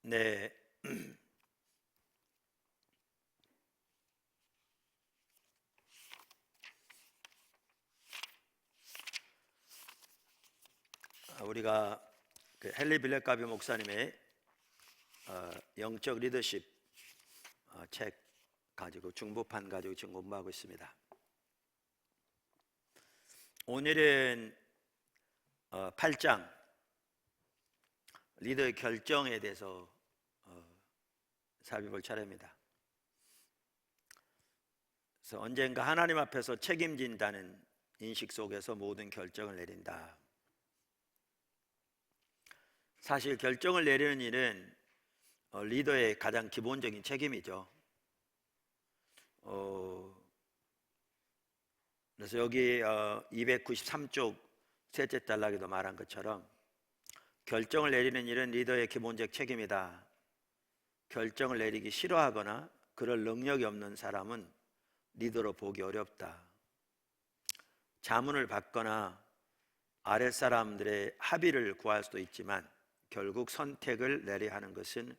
네. 우리가 헨리 빌레카비 목사님의 영적 리더십 책 가지고 중보판 가지고 지금 공부하고 있습니다. 오늘은 8장 리더의 결정에 대해서 살펴볼 차례입니다. 그래서 언젠가 하나님 앞에서 책임진다는 인식 속에서 모든 결정을 내린다. 사실 결정을 내리는 일은 리더의 가장 기본적인 책임이죠. 그래서 여기 293쪽 셋째 단락에도 말한 것처럼 결정을 내리는 일은 리더의 기본적 책임이다. 결정을 내리기 싫어하거나 그럴 능력이 없는 사람은 리더로 보기 어렵다. 자문을 받거나 아랫사람들의 합의를 구할 수도 있지만 결국 선택을 내려야 하는 것은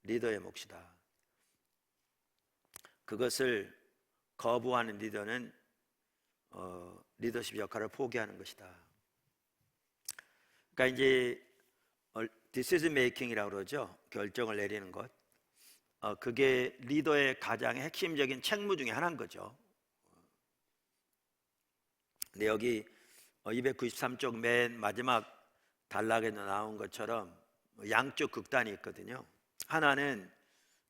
리더의 몫이다. 그것을 거부하는 리더는 리더십 역할을 포기하는 것이다. 그러니까 이제 decision making이라고 그러죠. 결정을 내리는 것. 그게 리더의 가장 핵심적인 책무 중에 하나인 거죠. 근데 여기 293쪽 맨 마지막 단락에도 나온 것처럼 양쪽 극단이 있거든요. 하나는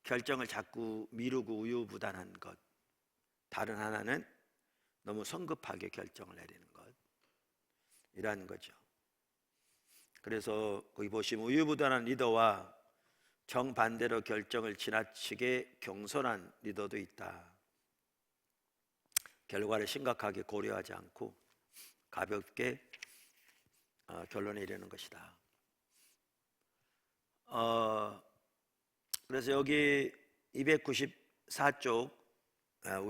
결정을 자꾸 미루고 우유부단한 것, 다른 하나는 너무 성급하게 결정을 내리는 것, 이라는 거죠. 그래서 거기 보시면 우유부단한 리더와 정반대로 결정을 지나치게 경솔한 리더도 있다. 결과를 심각하게 고려하지 않고 가볍게 결론에 이르는 것이다. 그래서 여기 294쪽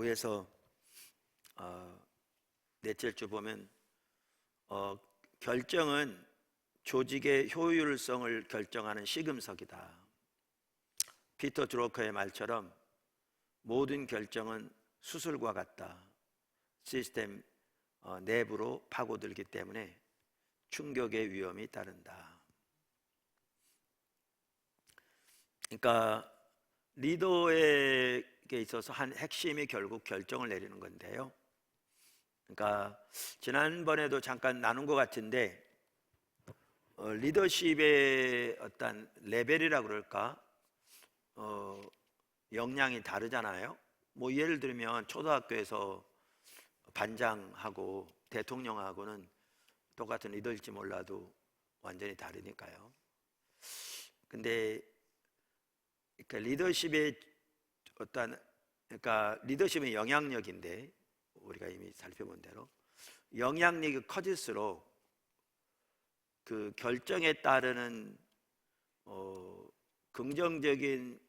위에서 넷째 줄 보면 결정은 조직의 효율성을 결정하는 시금석이다. 피터 드로커의 말처럼 모든 결정은 수술과 같다. 시스템 내부로 파고들기 때문에 충격의 위험이 따른다. 그러니까 리더에게 있어서 한 핵심이 결국 결정을 내리는 건데요. 그러니까 지난번에도 잠깐 나눈 것 같은데 리더십의 어떤 레벨이라고 그럴까? 역량이 다르잖아요. 뭐 예를 들면 초등학교에서 반장하고 대통령하고는 똑같은 리더일지 몰라도 완전히 다르니까요. 근데 그러니까 리더십의 그러니까 리더십의 영향력인데 우리가 이미 살펴본 대로 영향력이 커질수록 그 결정에 따르는 긍정적인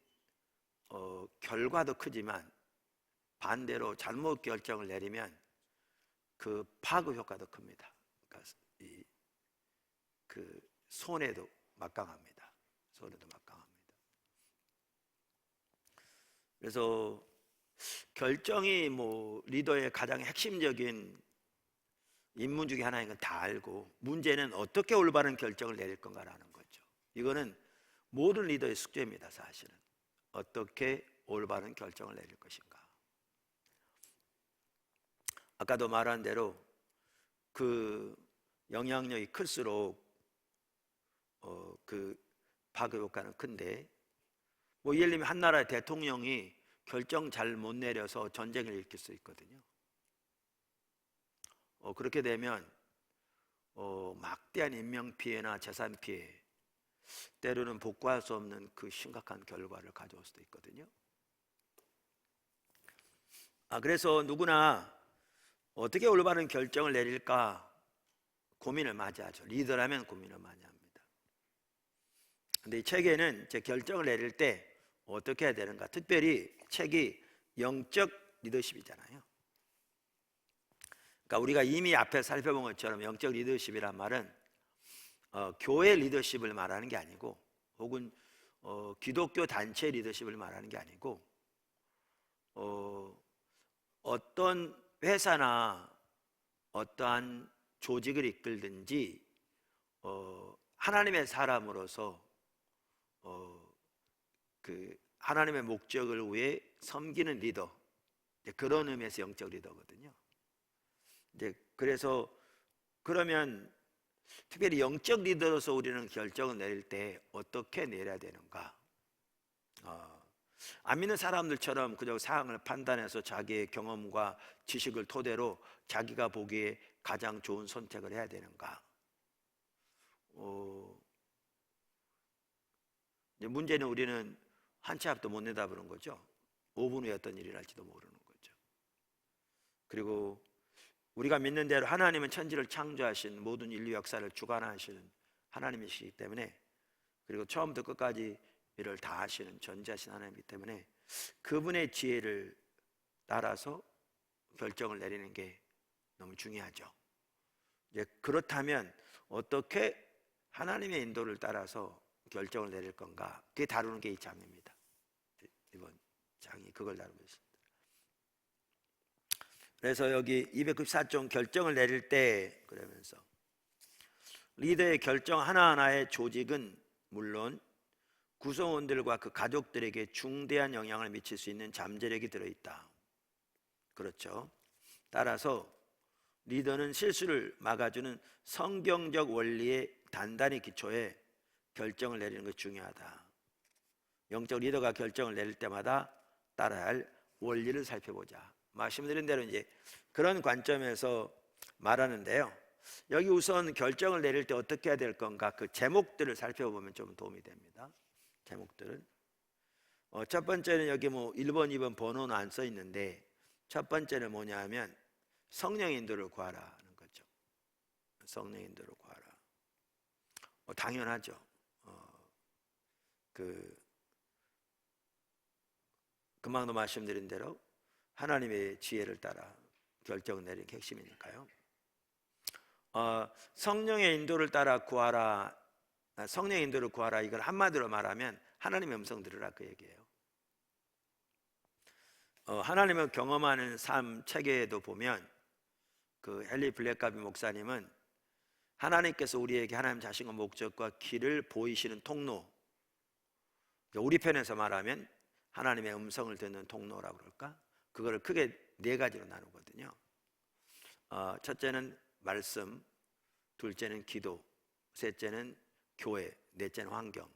결과도 크지만 반대로 잘못 결정을 내리면 그 파급 효과도 큽니다. 그러니까 그 손해도 막강합니다. 손해도 막강합니다. 그래서 결정이 뭐 리더의 가장 핵심적인 임무 중에 하나인 건 다 알고 문제는 어떻게 올바른 결정을 내릴 건가라는 거죠. 이거는 모든 리더의 숙제입니다. 사실은 어떻게 올바른 결정을 내릴 것인가. 아까도 말한 대로 그 영향력이 클수록 그 파급 효과는 큰데 뭐 예를 들면 한 나라의 대통령이 결정 잘 못 내려서 전쟁을 일으킬 수 있거든요. 그렇게 되면 막대한 인명피해나 재산피해, 때로는 복구할 수 없는 그 심각한 결과를 가져올 수도 있거든요. 그래서 누구나 어떻게 올바른 결정을 내릴까 고민을 많이 하죠. 리더라면 고민을 많이 합니다. 근데 이 책에는 제 결정을 내릴 때 어떻게 해야 되는가, 특별히 책이 영적 리더십이잖아요. 그러니까 우리가 이미 앞에 살펴본 것처럼 영적 리더십이란 말은 교회 리더십을 말하는 게 아니고 혹은 기독교 단체 리더십을 말하는 게 아니고 어떤 회사나 어떠한 조직을 이끌든지 하나님의 사람으로서 그 하나님의 목적을 위해 섬기는 리더, 그런 의미에서 영적 리더거든요. 이제 그래서 그러면 특별히 영적 리더로서 우리는 결정을 내릴 때 어떻게 내려야 되는가? 안 믿는 사람들처럼 그저 상황을 판단해서 자기의 경험과 지식을 토대로 자기가 보기에 가장 좋은 선택을 해야 되는가? 이제 문제는 우리는 한 치 앞도 못 내다보는 거죠. 5분 후에 어떤 일이 날지도 모르는 거죠. 그리고 우리가 믿는 대로 하나님은 천지를 창조하신 모든 인류 역사를 주관하시는 하나님이시기 때문에, 그리고 처음부터 끝까지 일을 다 하시는 전지하신 하나님이기 때문에 그분의 지혜를 따라서 결정을 내리는 게 너무 중요하죠. 이제 그렇다면 어떻게 하나님의 인도를 따라서 결정을 내릴 건가? 그게 다루는 게 이 장입니다. 이번 장이 그걸 다루고 있습니다. 그래서 여기 294종 결정을 내릴 때 그러면서 리더의 결정 하나하나의 조직은 물론 구성원들과 그 가족들에게 중대한 영향을 미칠 수 있는 잠재력이 들어있다. 그렇죠. 따라서 리더는 실수를 막아주는 성경적 원리에 단단히 기초해 결정을 내리는 것이 중요하다. 영적 리더가 결정을 내릴 때마다 따라야 할 원리를 살펴보자. 말씀드린 대로 이제 그런 관점에서 말하는데요. 여기 우선 결정을 내릴 때 어떻게 해야 될 건가, 그 제목들을 살펴보면 좀 도움이 됩니다. 제목들은 첫 번째는 여기 뭐 1번, 2번 번호는 안 써 있는데, 첫 번째는 뭐냐 하면 성령의 인도를 구하라는 거죠. 성령의 인도를 구하라. 당연하죠. 금방도 말씀드린 대로 하나님의 지혜를 따라 결정을 내리는 게 핵심이니까요. 성령의 인도를 따라 구하라, 성령의 인도를 구하라, 이걸 한마디로 말하면 하나님의 음성 들으라, 그 얘기예요. 하나님을 경험하는 삶 책에도 보면 그 헨리 블랙가비 목사님은 하나님께서 우리에게 하나님 자신과 목적과 길을 보이시는 통로, 우리 편에서 말하면 하나님의 음성을 듣는 통로라고 그럴까? 그거를 크게 네 가지로 나누거든요. 첫째는 말씀, 둘째는 기도, 셋째는 교회, 넷째는 환경.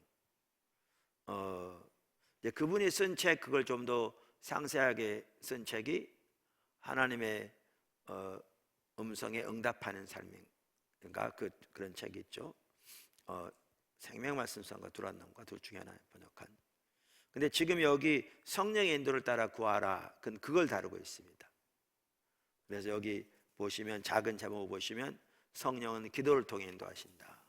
이제 그분이 쓴 책, 그걸 좀 더 상세하게 쓴 책이 하나님의 음성에 응답하는 삶인가, 그런 책이 있죠. 생명말씀성과 두란남과 둘 중에 하나 번역한. 근데 지금 여기 성령의 인도를 따라 구하라, 그걸 다루고 있습니다. 그래서 여기 보시면 작은 제목을 보시면 성령은 기도를 통해 인도하신다.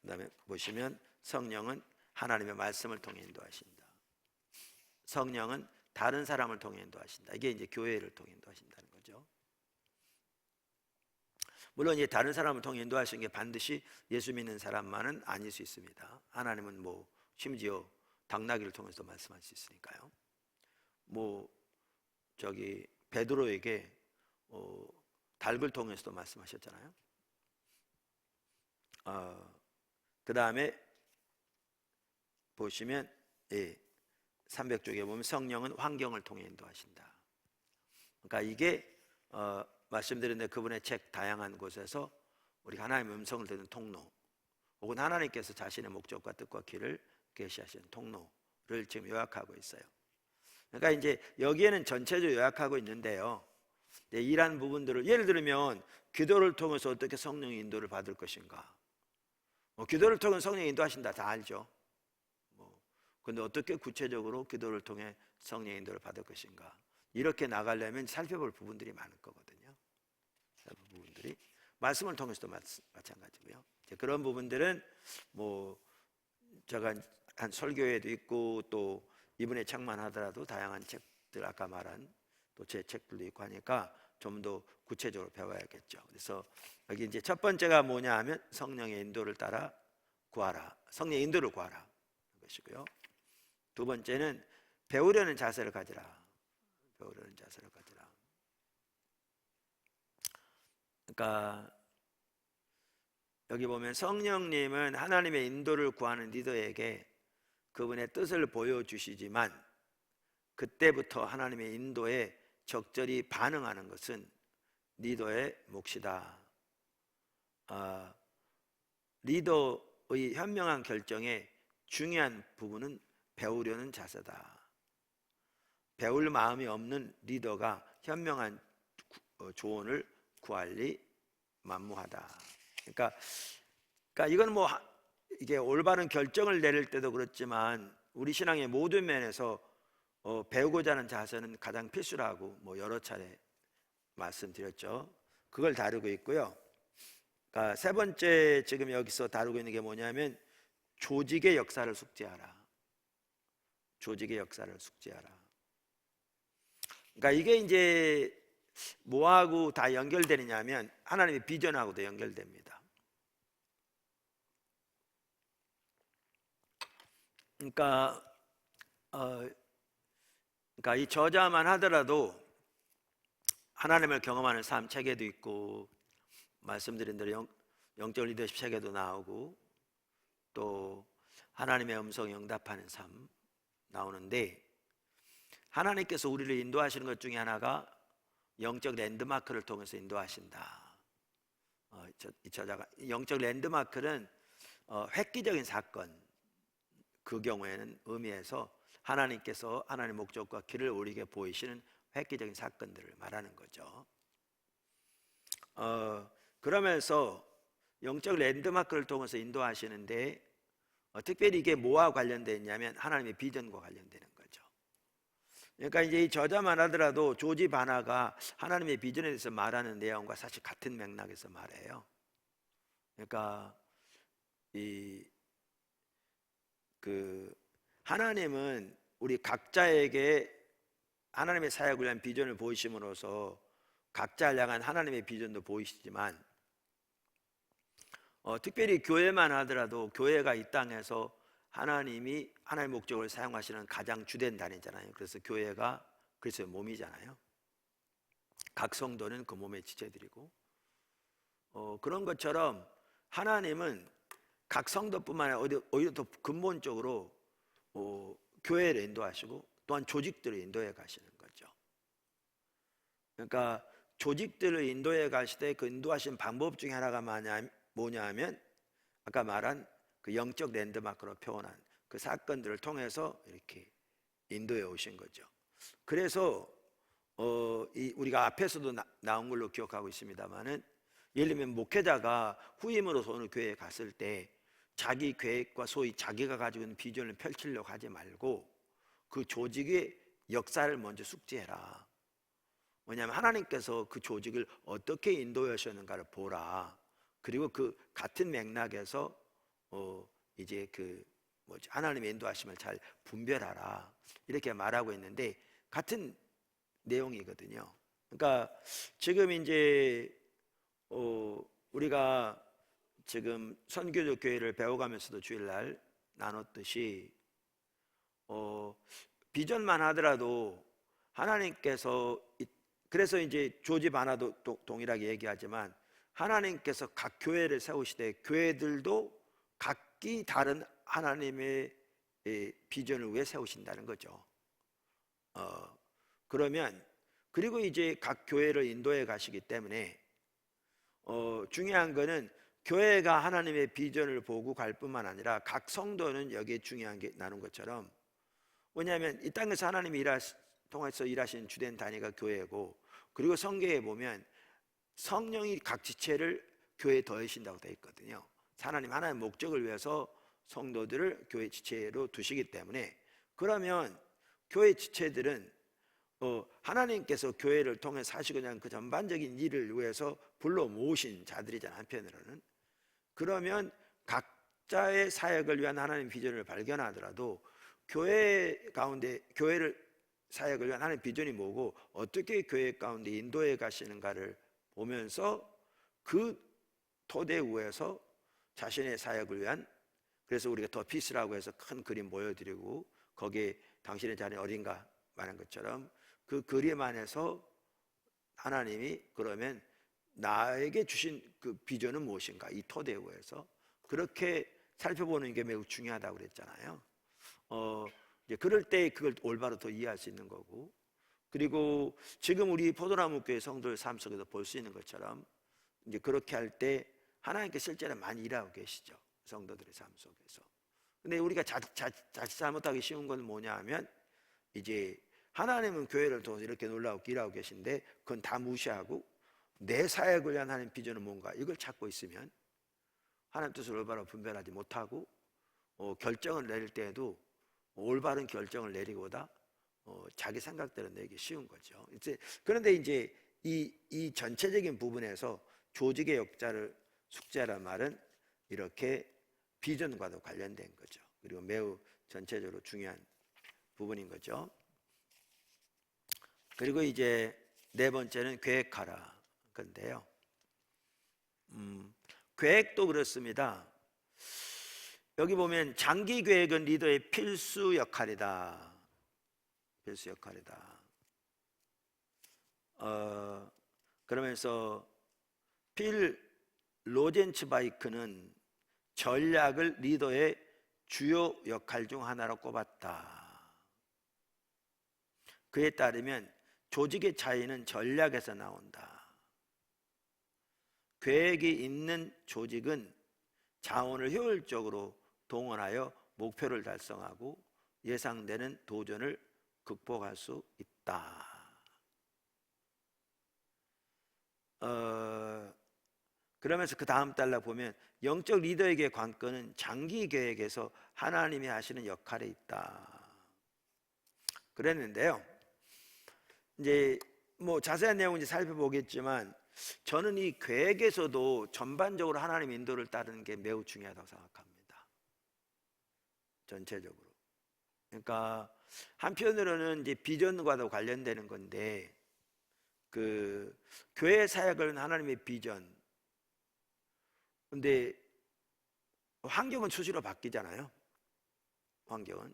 그 다음에 보시면 성령은 하나님의 말씀을 통해 인도하신다. 성령은 다른 사람을 통해 인도하신다. 이게 이제 교회를 통해 인도하신다는 거죠. 물론 이제 다른 사람을 통해 인도하시는 게 반드시 예수 믿는 사람만은 아닐 수 있습니다. 하나님은 뭐 심지어 당나귀를 통해서 말씀할 수 있으니까요. 뭐 저기 베드로에게 닭을 통해서도 말씀하셨잖아요. 그 다음에 보시면 300쪽에 보면 성령은 환경을 통해 인도하신다. 그러니까 이게 말씀드린 대 그분의 책 다양한 곳에서 우리가 하나님의 음성을 듣는 통로, 혹은 하나님께서 자신의 목적과 뜻과 길을 계시하시는 통로를 지금 요약하고 있어요. 그러니까 이제 여기에는 전체적으로 요약하고 있는데요, 이러한 부분들을 예를 들면 기도를 통해서 어떻게 성령의 인도를 받을 것인가, 기도를 통해 성령이 인도하신다, 다 알죠. 근데 어떻게 구체적으로 기도를 통해 성령의 인도를 받을 것인가, 이렇게 나가려면 살펴볼 부분들이 많을 거거든요. 부분들이 말씀을 통해서도 마찬가지고요. 그런 부분들은 뭐 제가 한 설교에도 있고, 또 이분의 책만 하더라도 다양한 책들, 아까 말한 또 제 책들도 있고 하니까 좀 더 구체적으로 배워야겠죠. 그래서 여기 이제 첫 번째가 뭐냐 하면 성령의 인도를 따라 구하라, 성령의 인도를 구하라. 것이고요. 두 번째는 배우려는 자세를 가지라. 배우려는 자세를 가지라. 그러니까 여기 보면 성령님은 하나님의 인도를 구하는 리더에게 그분의 뜻을 보여주시지만 그때부터 하나님의 인도에 적절히 반응하는 것은 리더의 몫이다. 리더의 현명한 결정의 중요한 부분은 배우려는 자세다. 배울 마음이 없는 리더가 현명한 조언을 구할리 만무하다. 그러니까 이건 뭐 이게 올바른 결정을 내릴 때도 그렇지만 우리 신앙의 모든 면에서 배우고자 하는 자세는 가장 필수라고 뭐 여러 차례 말씀드렸죠. 그걸 다루고 있고요. 그러니까 세 번째 지금 여기서 다루고 있는 게 뭐냐면 조직의 역사를 숙지하라. 조직의 역사를 숙지하라. 그러니까 이게 이제 뭐하고 다 연결되느냐면 하나님의 비전하고도 연결됩니다. 그러니까 이 저자만 하더라도 하나님을 경험하는 삶 책에도 있고 말씀드린 대로 영적 리더십 책에도 나오고 또 하나님의 음성에 응답하는 삶 나오는데 하나님께서 우리를 인도하시는 것 중에 하나가 영적 랜드마크를 통해서 인도하신다. 이 저자가 영적 랜드마크는 획기적인 사건, 그 경우에는 의미해서 하나님께서 하나님의 목적과 길을 우리에게 보이시는 획기적인 사건들을 말하는 거죠. 그러면서 영적 랜드마크를 통해서 인도하시는데 특별히 이게 뭐와 관련되어 있냐면 하나님의 비전과 관련되는 거죠. 그러니까 이제 이 저자만 하더라도 조지 바나가 하나님의 비전에 대해서 말하는 내용과 사실 같은 맥락에서 말해요. 그러니까 하나님은 우리 각자에게 하나님의 사역을 위한 비전을 보이심으로써 각자를 향한 하나님의 비전도 보이시지만 특별히 교회만 하더라도 교회가 이 땅에서 하나님이 하나님의 목적을 사용하시는 가장 주된 단위잖아요. 그래서 교회가 그리스도의 몸이잖아요. 각 성도는 그 몸의 지체들이고 그런 것처럼 하나님은 각 성도뿐만 아니라 오히려 더 근본적으로 교회를 인도하시고 또한 조직들을 인도해 가시는 거죠. 그러니까 조직들을 인도해 가실 때 그 인도하신 방법 중에 하나가 뭐냐 하면 아까 말한 그 영적 랜드마크로 표현한 그 사건들을 통해서 이렇게 인도해 오신 거죠. 그래서 우리가 앞에서도 나온 걸로 기억하고 있습니다만은 예를 들면 목회자가 후임으로서 어느 교회에 갔을 때 자기 계획과 소위 자기가 가지고 있는 비전을 펼치려고 하지 말고 그 조직의 역사를 먼저 숙지해라. 왜냐하면 하나님께서 그 조직을 어떻게 인도하셨는가를 보라. 그리고 그 같은 맥락에서 이제 하나님의 인도하심을 잘 분별하라. 이렇게 말하고 있는데 같은 내용이거든요. 그러니까 지금 이제 우리가 지금 선교적 교회를 배워가면서도 주일날 나눴듯이 비전만 하더라도 하나님께서 그래서 이제 조지 바나도 동일하게 얘기하지만 하나님께서 각 교회를 세우시되 교회들도 각기 다른 하나님의 비전을 위해 세우신다는 거죠. 그러면 그리고 이제 각 교회를 인도해 가시기 때문에 중요한 거는 교회가 하나님의 비전을 보고 갈 뿐만 아니라 각 성도는 여기에 중요한 게 나눈 것처럼 왜냐하면 이 땅에서 하나님이 통해서 일하시는 주된 단위가 교회고 그리고 성경에 보면 성령이 각 지체를 교회에 더하신다고 되어 있거든요. 하나님 목적을 위해서 성도들을 교회 지체로 두시기 때문에 그러면 교회 지체들은 하나님께서 교회를 통해 사시고자 하는 그 전반적인 일을 위해서 불러 모으신 자들이잖아요. 한편으로는 그러면 각자의 사역을 위한 하나님 비전을 발견하더라도 교회 가운데 교회를 사역을 위한 하나님 비전이 뭐고 어떻게 교회 가운데 인도해 가시는가를 보면서 그 토대 위에서 자신의 사역을 위한 그래서 우리가 더 피스라고 해서 큰 그림 보여드리고 거기에 당신의 자녀 어린가 말한 것처럼 그 그림 안에서 하나님이 그러면 나에게 주신 그 비전은 무엇인가, 이 토대에 의해서 그렇게 살펴보는 게 매우 중요하다고 그랬잖아요. 이제 그럴 때 그걸 올바로 더 이해할 수 있는 거고, 그리고 지금 우리 포도나무 교회 성도의 삶 속에서 볼 수 있는 것처럼 이제 그렇게 할 때 하나님께 실제로 많이 일하고 계시죠, 성도들의 삶 속에서. 근데 우리가 자칫 잘못하기 쉬운 건 뭐냐 하면, 이제 하나님은 교회를 통해서 이렇게 놀라우게 일하고 계신데 그건 다 무시하고 내 사역을 위한 하나님 비전은 뭔가, 이걸 찾고 있으면 하나님 뜻을 올바로 분별하지 못하고 결정을 내릴 때에도 올바른 결정을 내리고보다 자기 생각대로 내기 쉬운 거죠. 그런데 이제 이 전체적인 부분에서 조직의 역자를 숙제란 말은 이렇게 비전과도 관련된 거죠. 그리고 매우 전체적으로 중요한 부분인 거죠. 그리고 이제 네 번째는 계획하라 건데요. 계획도 그렇습니다. 여기 보면 장기 계획은 리더의 필수 역할이다. 필수 역할이다. 그러면서 필 로젠츠바이크는 전략을 리더의 주요 역할 중 하나로 꼽았다. 그에 따르면 조직의 차이는 전략에서 나온다. 계획이 있는 조직은 자원을 효율적으로 동원하여 목표를 달성하고 예상되는 도전을 극복할 수 있다. 그러면서 그 다음 달락 보면 영적 리더에게 관건은 장기 계획에서 하나님이 하시는 역할에 있다 그랬는데요. 이제 뭐 자세한 내용은 이제 살펴보겠지만 저는 이 계획에서도 전반적으로 하나님의 인도를 따르는 게 매우 중요하다고 생각합니다. 전체적으로. 그러니까 한편으로는 이제 비전과도 관련되는 건데, 그 교회 사역은 하나님의 비전. 근데 환경은 수시로 바뀌잖아요. 환경은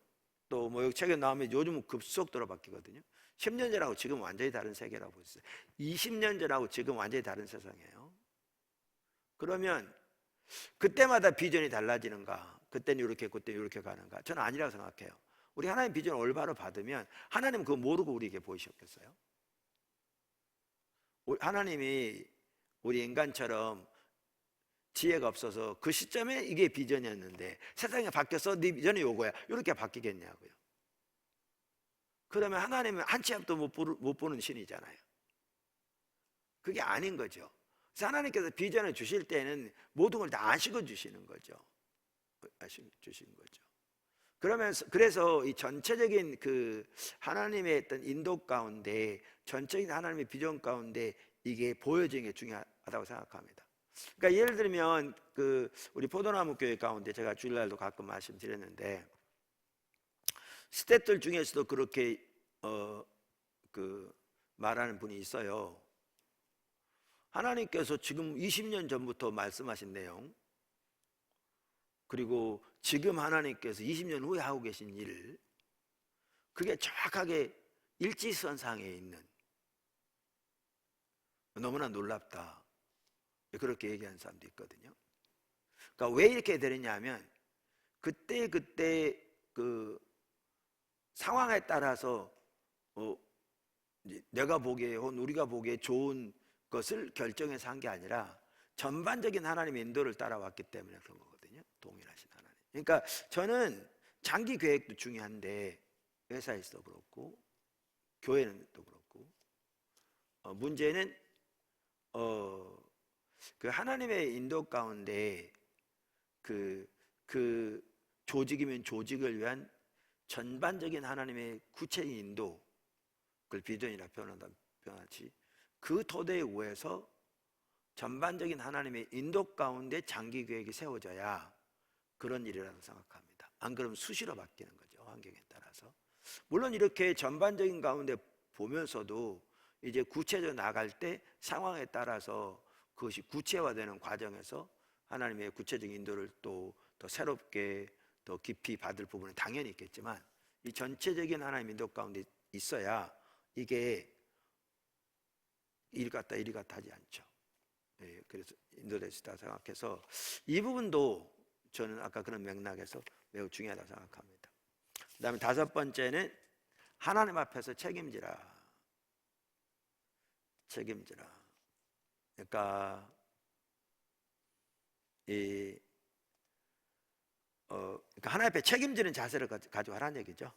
또 뭐 책에 나오면 요즘은 급속도로 바뀌거든요. 10년 전하고 지금 완전히 다른 세계라고 보셨어요. 20년 전하고 지금 완전히 다른 세상이에요. 그러면 그때마다 비전이 달라지는가? 그때는 이렇게, 그때는 이렇게 가는가? 저는 아니라고 생각해요. 우리 하나님 비전을 올바로 받으면 하나님은 그거 모르고 우리에게 보이셨겠어요? 하나님이 우리 인간처럼 지혜가 없어서 그 시점에 이게 비전이었는데 세상이 바뀌어서 네 비전이 요거야, 이렇게 바뀌겠냐고요. 그러면 하나님은 한 치 앞도 못 보는 신이잖아요. 그게 아닌 거죠. 그래서 하나님께서 비전을 주실 때는 모든 걸 다 아시고 주시는 거죠. 아시고 주시는 거죠. 그래서 이 전체적인 그 하나님의 어떤 인도 가운데, 전적인 하나님의 비전 가운데 이게 보여지는 게 중요하다고 생각합니다. 그러니까 예를 들면 그 우리 포도나무 교회 가운데 제가 주일날도 가끔 말씀드렸는데, 스태프들 중에서도 그렇게 그 말하는 분이 있어요. 하나님께서 지금 20년 전부터 말씀하신 내용, 그리고 지금 하나님께서 20년 후에 하고 계신 일, 그게 정확하게 일지선상에 있는, 너무나 놀랍다, 그렇게 얘기하는 사람도 있거든요. 그러니까 왜 이렇게 되느냐 하면 그때 그 상황에 따라서 이제 내가 보기에 혹은 우리가 보기에 좋은 것을 결정해서 한 게 아니라 전반적인 하나님의 인도를 따라왔기 때문에 그런 거거든요. 동일하신 하나님. 그러니까 저는 장기 계획도 중요한데 회사에서도 그렇고 교회는 또 그렇고 문제는 그 하나님의 인도 가운데 그 조직이면 조직을 위한 전반적인 하나님의 구체적인 인도, 그걸 비전이라 표현하지, 그 토대에 의해서 전반적인 하나님의 인도 가운데 장기 계획이 세워져야 그런 일이라고 생각합니다. 안 그러면 수시로 바뀌는 거죠, 환경에 따라서. 물론 이렇게 전반적인 가운데 보면서도 이제 구체적으로 나갈 때 상황에 따라서 그것이 구체화되는 과정에서 하나님의 구체적인 인도를 또 더 새롭게 더 깊이 받을 부분은 당연히 있겠지만 이 전체적인 하나님의 인도 가운데 있어야 이게 이리 갔다 하지 않죠. 예, 그래서 인도될 수 있다고 생각해서 이 부분도 저는 아까 그런 맥락에서 매우 중요하다고 생각합니다. 그 다음에 다섯 번째는 하나님 앞에서 책임지라. 그러니까 그러니까 하나님 앞에 책임지는 자세를 가지고 하라는 얘기죠.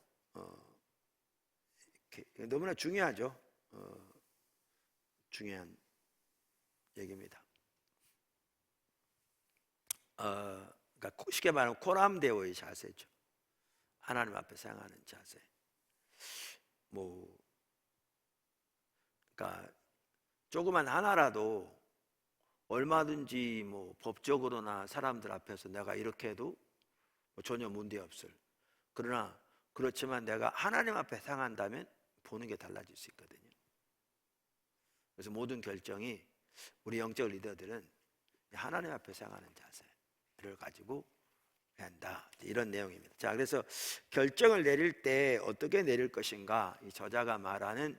너무나 중요하죠. 중요한 얘기입니다. 그러니까 쉽게 말하면 코람데오의 자세죠. 하나님 앞에 생각하는 자세. 그러니까 조그만 하나라도 얼마든지 법적으로나 사람들 앞에서 내가 이렇게 해도 전혀 문제 없을. 그러나 그렇지만 내가 하나님 앞에 상한다면 보는 게 달라질 수 있거든요. 그래서 모든 결정이 우리 영적 리더들은 하나님 앞에 상하는 자세를 가지고 해야 한다. 이런 내용입니다. 자, 그래서 결정을 내릴 때 어떻게 내릴 것인가, 이 저자가 말하는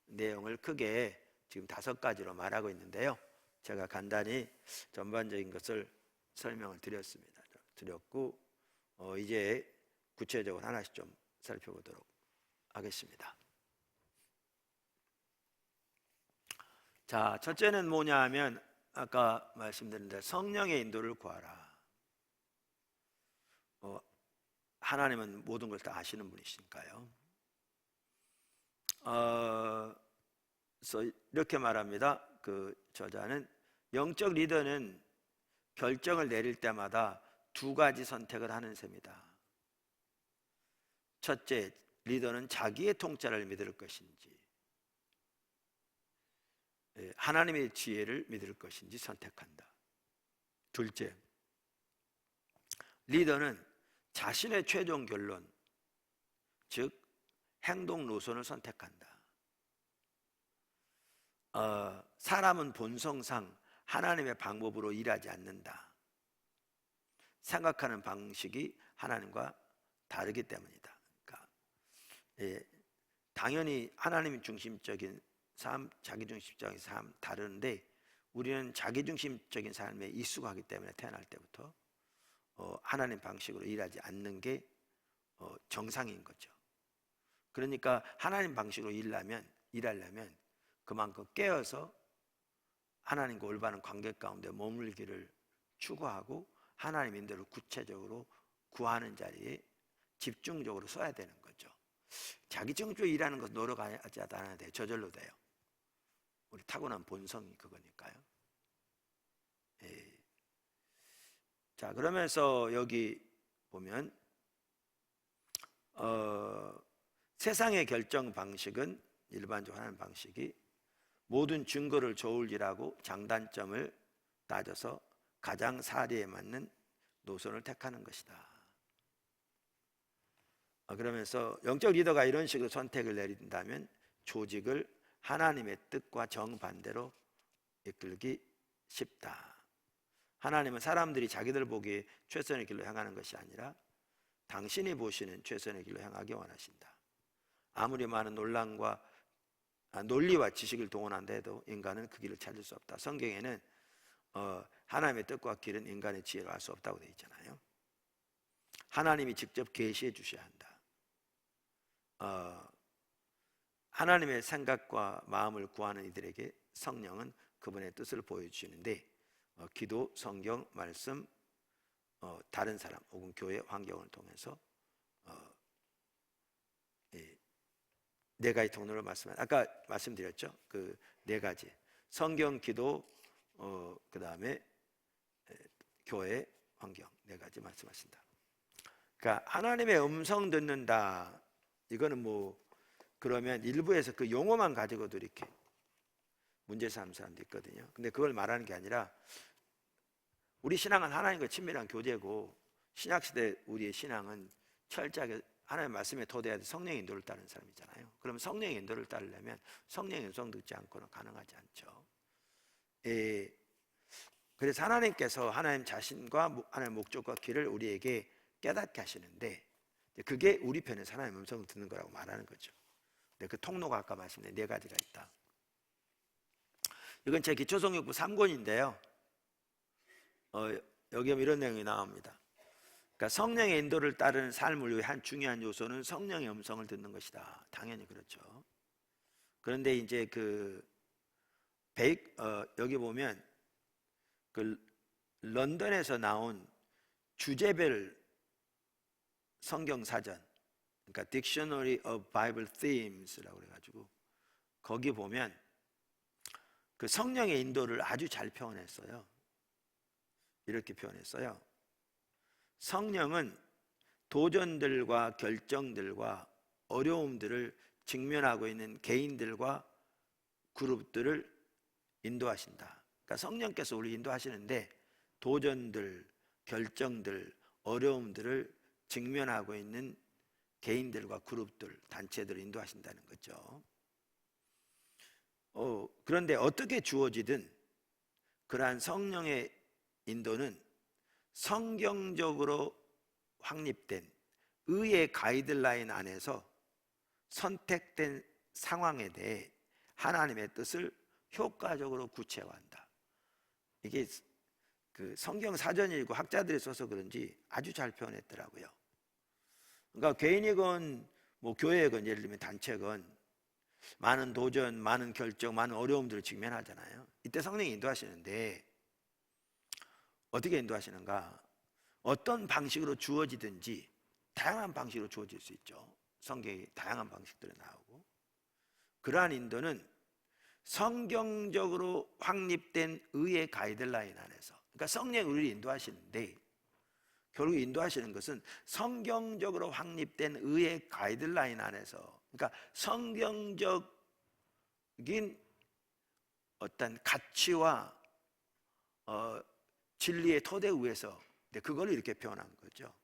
내용을 크게 지금 5가지로 말하고 있는데요. 제가 간단히 전반적인 것을 설명을 드렸고 이제 구체적으로 하나씩 좀 살펴보도록 하겠습니다. 자, 첫째는 뭐냐 하면 아까 말씀드린 대로 성령의 인도를 구하라. 하나님은 모든 걸 다 아시는 분이시니까요. 그래서 이렇게 말합니다. 그 저자는 영적 리더는 결정을 내릴 때마다 2가지 선택을 하는 셈이다. 첫째, 리더는 자기의 통찰을 믿을 것인지 하나님의 지혜를 믿을 것인지 선택한다. 둘째, 리더는 자신의 최종 결론, 즉 행동 노선을 선택한다. 사람은 본성상 하나님의 방법으로 일하지 않는다. 생각하는 방식이 하나님과 다르기 때문이다. 그러니까 당연히 하나님 중심적인 삶, 자기 중심적인 삶 다른데 우리는 자기 중심적인 삶에 익숙하기 때문에 태어날 때부터 하나님 방식으로 일하지 않는 게 정상인 거죠. 그러니까 하나님 방식으로 일하려면 그만큼 깨어서 하나님과 올바른 관계 가운데 머물기를 추구하고 하나님 인도를 구체적으로 구하는 자리에 집중적으로 써야 되는 거죠. 자기중심적으로 일하는 것 노력하지 않아야 돼요. 저절로 돼요. 우리 타고난 본성이 그거니까요. 자, 그러면서 여기 보면 세상의 결정 방식은 일반적으로 하는 방식이 모든 증거를 저울질하고 장단점을 따져서 가장 사리에 맞는 노선을 택하는 것이다. 그러면서 영적 리더가 이런 식으로 선택을 내린다면 조직을 하나님의 뜻과 정반대로 이끌기 쉽다. 하나님은 사람들이 자기들 보기에 최선의 길로 향하는 것이 아니라 당신이 보시는 최선의 길로 향하기 원하신다. 아무리 많은 논리와 지식을 동원한다 해도 인간은 그 길을 찾을 수 없다. 성경에는 하나님의 뜻과 길은 인간의 지혜로 알 수 없다고 되어 있잖아요. 하나님이 직접 계시해 주셔야 한다. 하나님의 생각과 마음을 구하는 이들에게 성령은 그분의 뜻을 보여주시는데 기도, 성경, 말씀, 다른 사람 혹은 교회 환경을 통해서 4가지 통로를 아까 말씀드렸죠. 그 4가지 성경, 기도, 그 다음에 교회 환경 4가지 말씀하신다. 그러니까 하나님의 음성 듣는다. 이거는 그러면 일부에서 그 용어만 가지고도 이렇게 문제 삼는 사람도 있거든요. 근데 그걸 말하는 게 아니라 우리 신앙은 하나님과 친밀한 교제고 신약시대 우리의 신앙은 철저하게 하나님의 말씀에 토대해서 성령의 인도를 따르는 사람이잖아요. 그럼 성령의 인도를 따르려면 성령의 음성 듣지 않고는 가능하지 않죠. 그래서 하나님께서 하나님 자신과 하나님의 목적과 길을 우리에게 깨닫게 하시는데, 그게 우리 편에서 하나님의 음성을 듣는 거라고 말하는 거죠. 근데 그 통로가 아까 말씀드린 4가지가 있다. 이건 제 기초성역부 3권인데요. 여기 보면 이런 내용이 나옵니다. 그러니까 성령의 인도를 따르는 삶을 위해 한 중요한 요소는 성령의 음성을 듣는 것이다. 당연히 그렇죠. 그런데 이제 여기 보면 그 런던에서 나온 주제별 성경 사전, 그러니까 Dictionary of Bible Themes라고 그래가지고 거기 보면 그 성령의 인도를 아주 잘 표현했어요. 이렇게 표현했어요. 성령은 도전들과 결정들과 어려움들을 직면하고 있는 개인들과 그룹들을 인도하신다. 그러니까 성령께서 우리 인도하시는데 도전들, 결정들, 어려움들을 직면하고 있는 개인들과 그룹들, 단체들을 인도하신다는 거죠. 그런데 어떻게 주어지든 그러한 성령의 인도는 성경적으로 확립된 의의 가이드라인 안에서 선택된 상황에 대해 하나님의 뜻을 효과적으로 구체화한다. 이게 그 성경 사전이고 학자들이 써서 그런지 아주 잘 표현했더라고요. 그러니까 개인이건 뭐 교회건 예를 들면 단체건 많은 도전, 많은 결정, 많은 어려움들을 직면하잖아요. 이때 성령이 인도하시는데 어떻게 인도하시는가? 어떤 방식으로 주어지든지 다양한 방식으로 주어질 수 있죠. 성경에 다양한 방식들이 나오고, 그러한 인도는 성경적으로 확립된 의의 가이드라인 안에서, 그러니까 성령이 우리를 인도하시는데 결국 인도하시는 것은 성경적으로 확립된 의의 가이드라인 안에서, 그러니까 성경적인 어떤 가치와 진리의 토대 위에서 그걸 이렇게 표현한 거죠.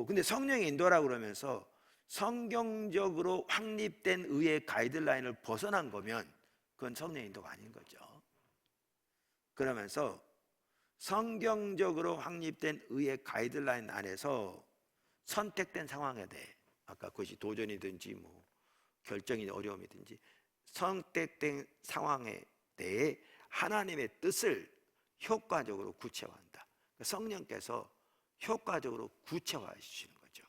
근데 성령의 인도라고 그러면서 성경적으로 확립된 의의 가이드라인을 벗어난 거면 그건 성령의 인도가 아닌 거죠. 그러면서 성경적으로 확립된 의의 가이드라인 안에서 선택된 상황에 대해, 아까 그것이 도전이든지 뭐 결정이 어려움이든지 선택된 상황에 대해 하나님의 뜻을 효과적으로 구체화한다. 성령께서 효과적으로 구체화해 주시는 거죠.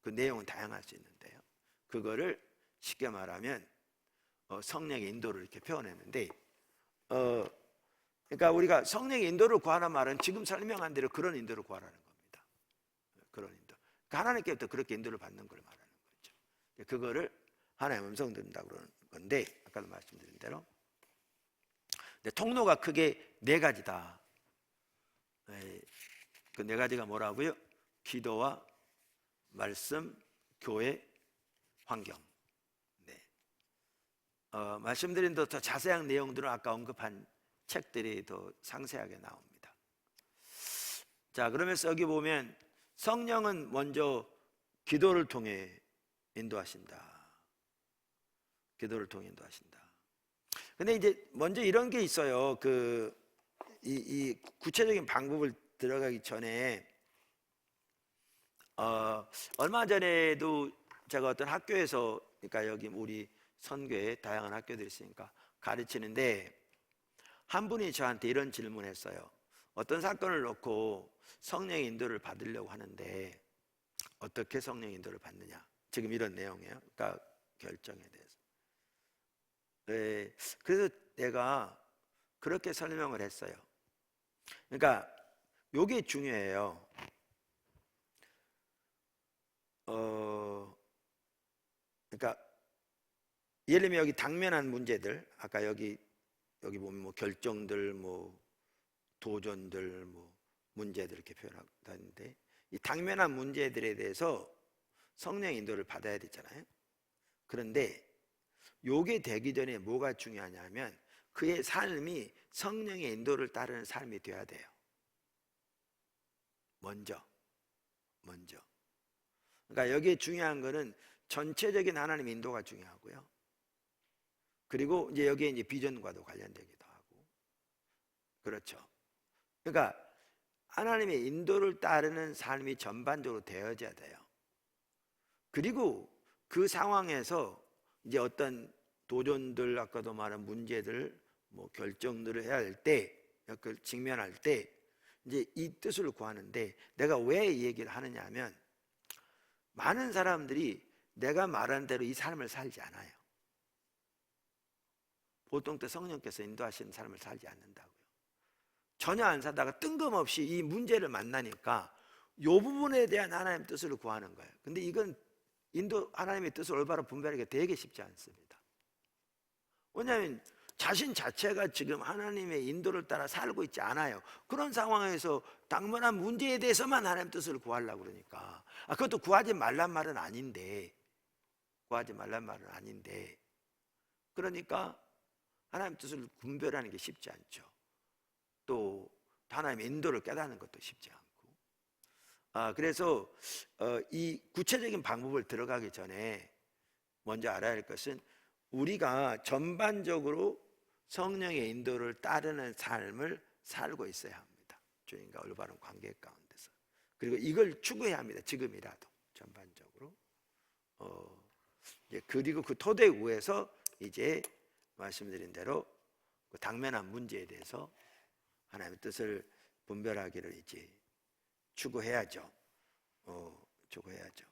그 내용은 다양할 수 있는데요, 그거를 쉽게 말하면 성령의 인도를 이렇게 표현했는데, 그러니까 우리가 성령의 인도를 구하는 말은 지금 설명한 대로 그런 인도를 구하라는 겁니다. 그런 인도. 그러니까 하나님께부터 그렇게 인도를 받는 걸 말하는 거죠. 그거를 하나님의 음성 듣는다고 그러는 건데, 아까도 말씀드린 대로 통로가 크게 4가지다. 그 4가지가 뭐라고요? 기도와 말씀, 교회, 환경. 말씀드린 더 자세한 내용들은 아까 언급한 책들이 더 상세하게 나옵니다. 자, 그러면서 여기 보면 성령은 먼저 기도를 통해 인도하신다. 기도를 통해 인도하신다. 근데 이제 먼저 이런 게 있어요. 이 구체적인 방법을 들어가기 전에 얼마 전에도 제가 어떤 학교에서, 그러니까 여기 우리 선교에 다양한 학교들이 있으니까 가르치는데 한 분이 저한테 이런 질문을 했어요. 어떤 사건을 놓고 성령의 인도를 받으려고 하는데 어떻게 성령의 인도를 받느냐, 지금 이런 내용이에요. 그러니까 결정에 대해서. 그래서 내가 그렇게 설명을 했어요. 그러니까 요게 중요해요. 그러니까 예를 들면 여기 당면한 문제들, 아까 여기 보면 뭐 결정들, 뭐 도전들, 뭐 문제들 이렇게 표현하는데, 이 당면한 문제들에 대해서 성령의 인도를 받아야 되잖아요. 그런데 요게 되기 전에 뭐가 중요하냐면 그의 삶이 성령의 인도를 따르는 삶이 되어야 돼요. 먼저. 그러니까 여기에 중요한 거는 전체적인 하나님의 인도가 중요하고요. 그리고 이제 여기에 이제 비전과도 관련되기도 하고, 그렇죠. 그러니까 하나님의 인도를 따르는 삶이 전반적으로 되어져야 돼요. 그리고 그 상황에서 이제 어떤 도전들, 아까도 말한 문제들, 뭐 결정들을 해야 할 때, 그걸 직면할 때 이제 이 뜻을 구하는데, 내가 왜 이 얘기를 하느냐 하면, 많은 사람들이 내가 말한 대로 이 삶을 살지 않아요. 보통 때 성령께서 인도하시는 삶을 살지 않는다고요. 전혀 안 살다가 뜬금없이 이 문제를 만나니까 이 부분에 대한 하나님의 뜻을 구하는 거예요. 근데 이건 하나님의 뜻을 올바로 분별하기가 되게 쉽지 않습니다. 왜냐하면 자신 자체가 지금 하나님의 인도를 따라 살고 있지 않아요. 그런 상황에서 당면한 문제에 대해서만 하나님의 뜻을 구하려고 그러니까, 그것도 구하지 말란 말은 아닌데, 그러니까 하나님의 뜻을 분별하는 게 쉽지 않죠. 또 하나님의 인도를 깨닫는 것도 쉽지 않고. 그래서 이 구체적인 방법을 들어가기 전에 먼저 알아야 할 것은, 우리가 전반적으로 성령의 인도를 따르는 삶을 살고 있어야 합니다. 주님과 올바른 관계 가운데서. 그리고 이걸 추구해야 합니다. 지금이라도 전반적으로. 그리고 그 토대 위에서 이제 말씀드린 대로 그 당면한 문제에 대해서 하나님의 뜻을 분별하기를 이제 추구해야죠. 추구해야죠.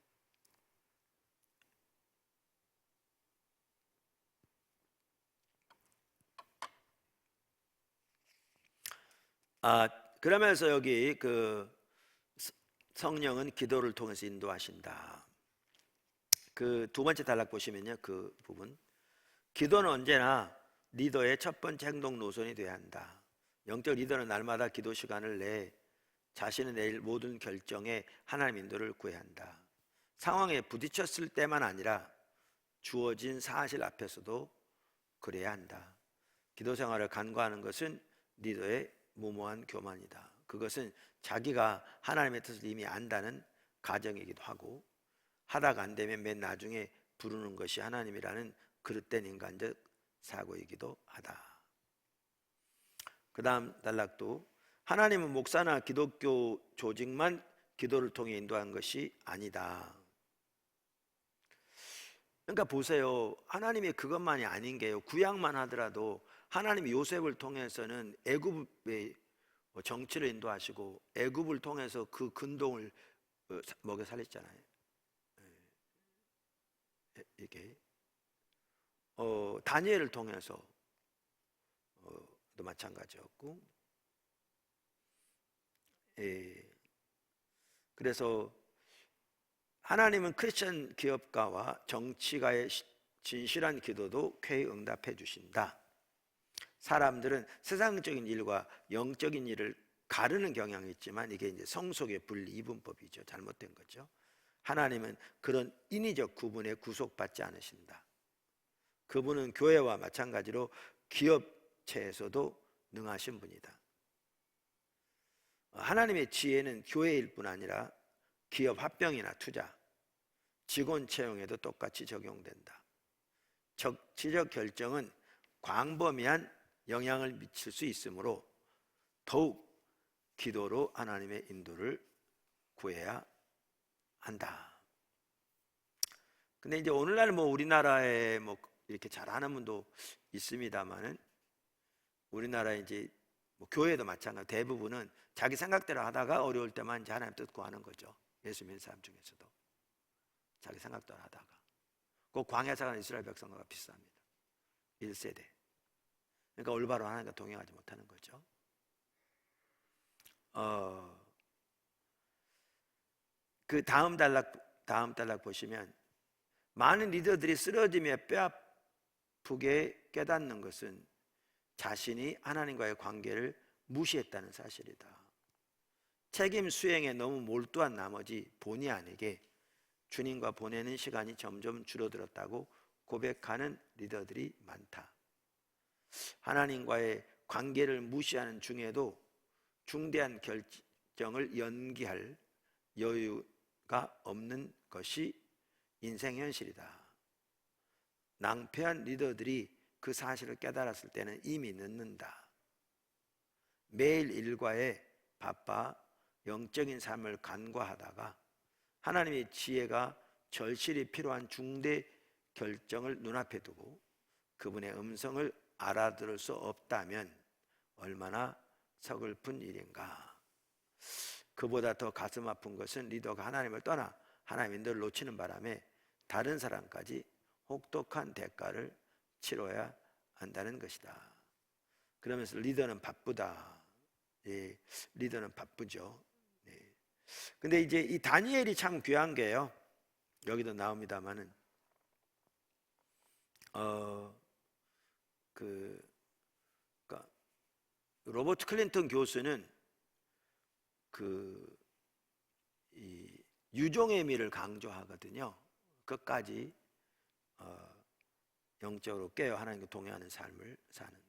그러면서 여기 그 성령은 기도를 통해서 인도하신다. 그 두 번째 단락 보시면요, 그 부분. 기도는 언제나 리더의 첫 번째 행동 노선이 되어야 한다. 영적 리더는 날마다 기도 시간을 내 자신의 내일 모든 결정에 하나님 인도를 구해야 한다. 상황에 부딪혔을 때만 아니라 주어진 사실 앞에서도 그래야 한다. 기도 생활을 간과하는 것은 리더의 무모한 교만이다. 그것은 자기가 하나님의 뜻을 이미 안다는 가정이기도 하고, 하다가 안 되면 맨 나중에 부르는 것이 하나님이라는 그릇된 인간적 사고이기도 하다. 그 다음 단락도, 하나님은 목사나 기독교 조직만 기도를 통해 인도한 것이 아니다. 그러니까 보세요, 하나님이 그것만이 아닌 게요, 구약만 하더라도 하나님이 요셉을 통해서는 애굽의 정치를 인도하시고, 애굽을 통해서 그 근동을 먹여 살렸잖아요. 이게 다니엘을 통해서 또 마찬가지였고, 그래서 하나님은 크리스천 기업가와 정치가의 진실한 기도도 쾌히 응답해 주신다. 사람들은 세상적인 일과 영적인 일을 가르는 경향이 있지만, 이게 이제 성속의 분리 이분법이죠. 잘못된 거죠. 하나님은 그런 인위적 구분에 구속받지 않으신다. 그분은 교회와 마찬가지로 기업체에서도 능하신 분이다. 하나님의 지혜는 교회일 뿐 아니라 기업 합병이나 투자, 직원 채용에도 똑같이 적용된다. 정치적 결정은 광범위한 영향을 미칠 수 있으므로 더욱 기도로 하나님의 인도를 구해야 한다. 근데 이제 오늘날 뭐 우리나라에 뭐 이렇게 잘하는 분도 있습니다만은, 우리나라에 이제 뭐 교회도 마찬가지, 대부분은 자기 생각대로 하다가 어려울 때만 이제 하나님 뜻 구하는 거죠. 예수 믿는 사람 중에서도 자기 생각대로 하다가, 그 광야에 사는 이스라엘 백성과 비슷합니다. 1세대. 그러니까 올바로 하나님과 동행하지 못하는 거죠. 그 다음 단락 보시면, 많은 리더들이 쓰러지며 뼈아프게 깨닫는 것은 자신이 하나님과의 관계를 무시했다는 사실이다. 책임 수행에 너무 몰두한 나머지 본의 아니게 주님과 보내는 시간이 점점 줄어들었다고 고백하는 리더들이 많다. 하나님과의 관계를 무시하는 중에도 중대한 결정을 연기할 여유가 없는 것이 인생 현실이다. 낭패한 리더들이 그 사실을 깨달았을 때는 이미 늦는다. 매일 일과에 바빠 영적인 삶을 간과하다가 하나님의 지혜가 절실히 필요한 중대 결정을 눈앞에 두고 그분의 음성을 알아들을 수 없다면 얼마나 서글픈 일인가. 그보다 더 가슴 아픈 것은 리더가 하나님을 떠나 하나님의 인도를 놓치는 바람에 다른 사람까지 혹독한 대가를 치러야 한다는 것이다. 그러면서 리더는 바쁘다. 예, 리더는 바쁘죠. 예. 근데 이제 이 다니엘이 참 귀한 게요. 여기도 나옵니다만은 그러니까 로버트 클린턴 교수는 이 유종의 미를 강조하거든요. 끝까지 영적으로 깨어 하나님과 동행하는 삶을 사는.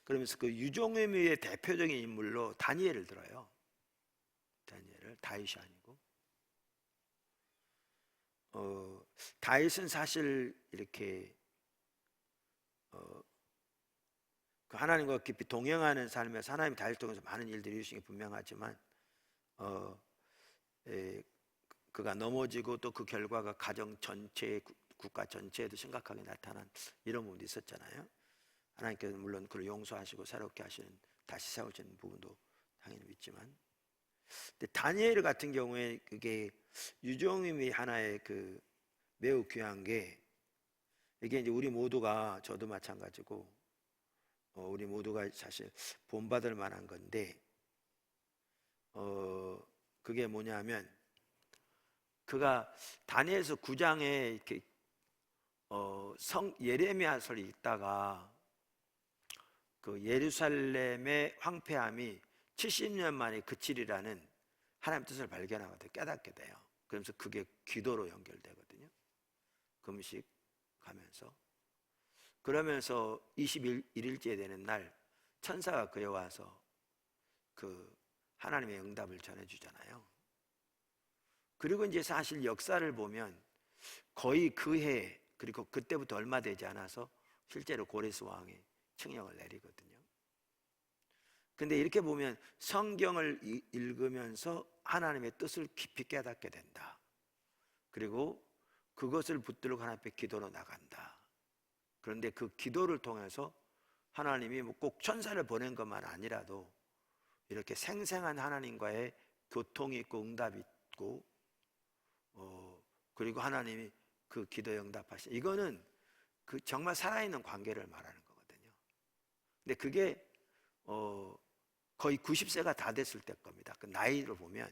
그러면서 그 유종의 미의 대표적인 인물로 다니엘을 들어요. 다니엘을, 다윗이 아니고. 다윗은 사실 이렇게 그 하나님과 깊이 동행하는 삶에서 하나님 다윗을 통해서 많은 일들이 이루신 게 분명하지만 그가 넘어지고 또 그 결과가 가정 전체, 국가 전체에도 심각하게 나타난 이런 부분도 있었잖아요. 하나님께서 물론 그를 용서하시고 새롭게 하시는, 다시 세우시는 부분도 당연히 있지만, 근데 다니엘 같은 경우에 그게 유종임이 하나의 그 매우 귀한 게, 이게 이제 우리 모두가, 저도 마찬가지고 우리 모두가 사실 본받을 만한 건데, 그게 뭐냐면 그가 다니엘서 9장에 이렇게 성 예레미야서를 읽다가 그 예루살렘의 황폐함이 70년 만에 그치리라는 하나님 뜻을 발견하거든요. 깨닫게 돼요. 그러면서 그게 기도로 연결되거든요. 금식 가면서. 그러면서 21일째 되는 날 천사가 그에 와서 그 하나님의 응답을 전해주잖아요. 그리고 이제 사실 역사를 보면 거의 그 해, 그리고 그때부터 얼마 되지 않아서 실제로 고레스 왕이 칙령을 내리거든요. 근데 이렇게 보면 성경을 읽으면서 하나님의 뜻을 깊이 깨닫게 된다. 그리고 그것을 붙들고 하나님 앞에 기도로 나간다. 그런데 그 기도를 통해서 하나님이 뭐 꼭 천사를 보낸 것만 아니라도 이렇게 생생한 하나님과의 교통이 있고 응답이 있고 그리고 하나님이 그 기도에 응답하시, 이거는 그 정말 살아있는 관계를 말하는 거거든요. 근데 그게 거의 90세가 다 됐을 때 겁니다. 그 나이를 보면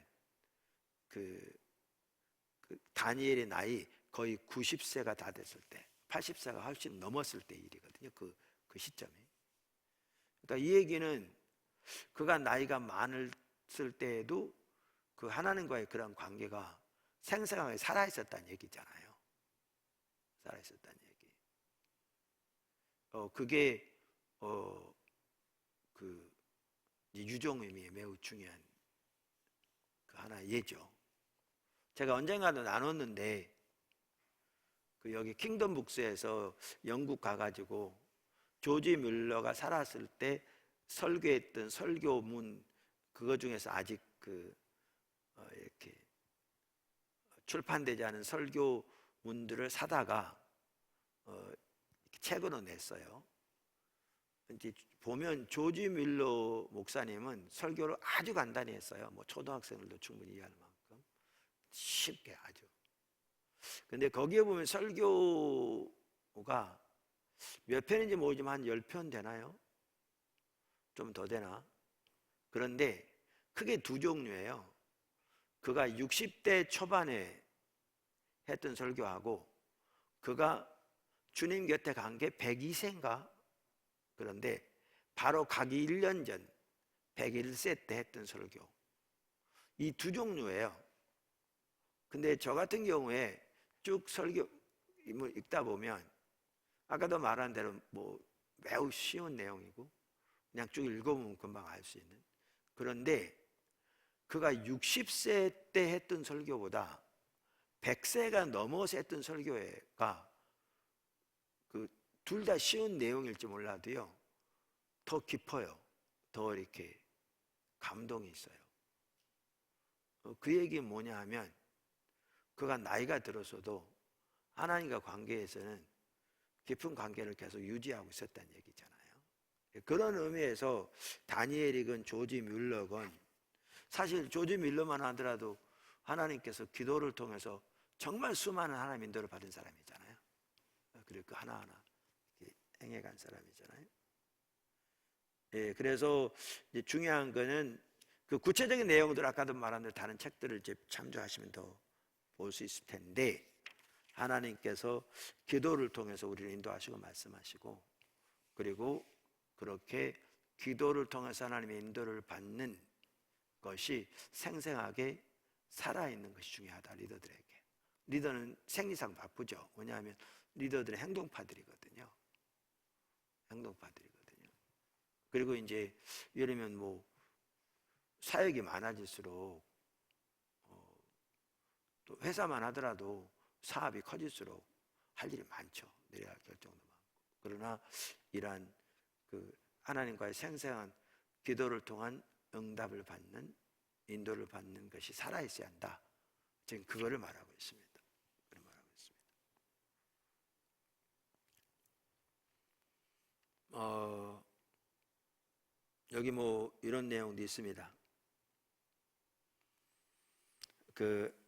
그 다니엘의 나이 거의 90세가 다 됐을 때, 80세가 훨씬 넘었을 때 일이거든요. 그 시점이. 그러니까 이 얘기는 그가 나이가 많았을 때에도 그 하나님과의 그런 관계가 생생하게 살아있었다는 얘기잖아요. 살아있었다는 얘기. 그게 그 유종 의미에 매우 중요한 그 하나의 예죠. 제가 언젠가도 나눴는데 그 여기 킹덤 북스에서 영국 가가지고 조지 뮬러가 살았을 때 설교했던 설교문, 그거 중에서 아직 이렇게 출판되지 않은 설교문들을 사다가 책으로 냈어요. 이제 보면 조지 뮬러 목사님은 설교를 아주 간단히 했어요. 뭐 초등학생들도 충분히 이해할 만큼 쉽게 아주. 근데 거기에 보면 설교가 몇 편인지 모르지만 한 10편 되나요? 좀 더 되나? 그런데 크게 두 종류예요. 그가 60대 초반에 했던 설교하고 그가 주님 곁에 간 게 102세인가? 그런데 바로 가기 1년 전 101세 때 했던 설교, 이 두 종류예요. 근데 저 같은 경우에 쭉 설교 읽다 보면 아까도 말한 대로 뭐 매우 쉬운 내용이고 그냥 쭉 읽어보면 금방 알 수 있는. 그런데 그가 60세 때 했던 설교보다 100세가 넘어서 했던 설교가 그 둘 다 쉬운 내용일지 몰라도요 더 깊어요. 더 이렇게 감동이 있어요. 그 얘기 뭐냐 하면 그가 나이가 들어서도 하나님과 관계에서는 깊은 관계를 계속 유지하고 있었다는 얘기잖아요. 그런 의미에서 다니엘이건 조지 뮬러건, 사실 조지 뮬러만 하더라도 하나님께서 기도를 통해서 정말 수많은 하나님 인도를 받은 사람이잖아요. 그리고 그 하나하나 행해간 사람이잖아요. 예, 그래서 이제 중요한 거는 그 구체적인 내용들, 아까도 말한 대로 다른 책들을 이제 참조하시면 더 볼 수 있을 텐데, 하나님께서 기도를 통해서 우리를 인도하시고 말씀하시고, 그리고 그렇게 기도를 통해서 하나님의 인도를 받는 것이 생생하게 살아있는 것이 중요하다, 리더들에게. 리더는 생리상 바쁘죠. 왜냐하면 리더들은 행동파들이거든요. 행동파들이거든요. 그리고 이제 예를 들면 뭐 사역이 많아질수록 또 회사만 하더라도 사업이 커질수록 할 일이 많죠. 내려야 할 결정도 많고. 그러나 이러한 그 하나님과의 생생한 기도를 통한 응답을 받는, 인도를 받는 것이 살아있어야 한다. 지금 그거를 말하고 있습니다. 그걸 말하고 있습니다. 여기 뭐 이런 내용도 있습니다. 그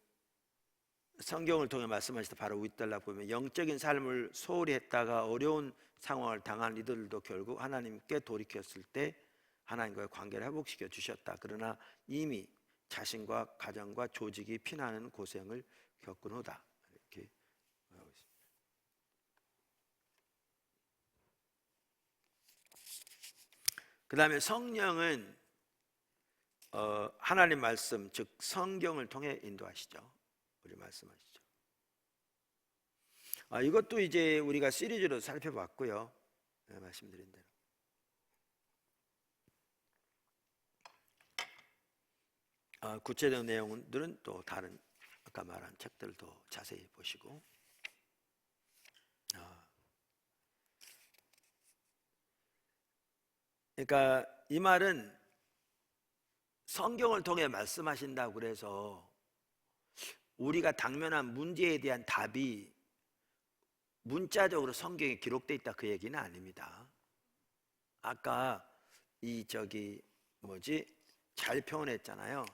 성경을 통해 말씀하실 때 바로 윗달라 보면 영적인 삶을 소홀히 했다가 어려운 상황을 당한 이들도 결국 하나님께 돌이켰을 때 하나님과의 관계를 회복시켜 주셨다. 그러나 이미 자신과 가정과 조직이 피나는 고생을 겪은 후다. 이렇게 말하고 있습니다. 그 다음에 성령은 하나님 말씀, 즉 성경을 통해 인도하시죠. 우리 말씀하시죠. 이것도 이제 우리가 시리즈로 살펴봤고요. 네, 말씀드린 대로. 구체적 내용들은 또 다른 아까 말한 책들을 더 자세히 보시고. 그러니까 이 말은 성경을 통해 말씀하신다고 그래서 우리가 당면한 문제에 대한 답이 문자적으로 성경에 기록되어 있다, 그 얘기는 아닙니다. 아까 잘 표현했잖아요.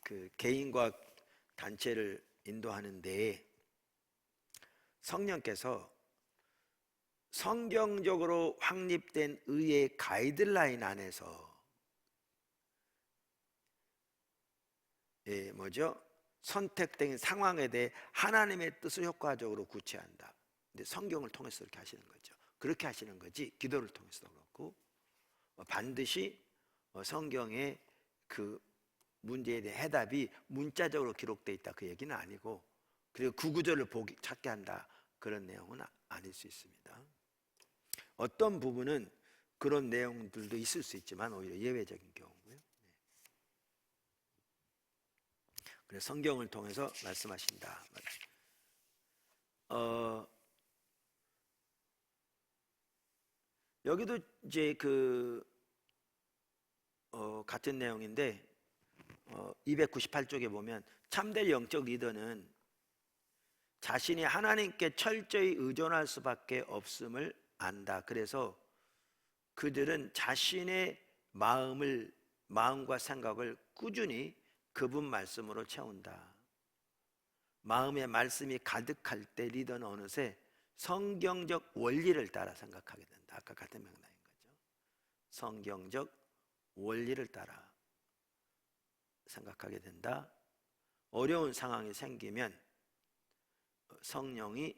그 개인과 단체를 인도하는데 성령께서 성경적으로 확립된 의의 가이드라인 안에서 선택된 상황에 대해 하나님의 뜻을 효과적으로 구체한다. 근데 성경을 통해서 그렇게 하시는 거죠. 그렇게 하시는 거지 기도를 통해서도 그렇고, 반드시 성경의 그 문제에 대한 해답이 문자적으로 기록되어 있다, 그 얘기는 아니고, 그리고 그 구절을 찾게 한다, 그런 내용은 아닐 수 있습니다. 어떤 부분은 그런 내용들도 있을 수 있지만 오히려 예외적인 경우고요. 그래서 성경을 통해서 말씀하신다. 여기도 이제 같은 내용인데 298쪽에 보면 참된 영적 리더는 자신이 하나님께 철저히 의존할 수밖에 없음을 안다. 그래서 그들은 자신의 마음과 생각을 꾸준히 그분 말씀으로 채운다. 마음의 말씀이 가득할 때 리더는 어느새 성경적 원리를 따라 생각하게 된다. 아까 같은 맥락인 거죠. 성경적 원리를 따라 생각하게 된다. 어려운 상황이 생기면 성령이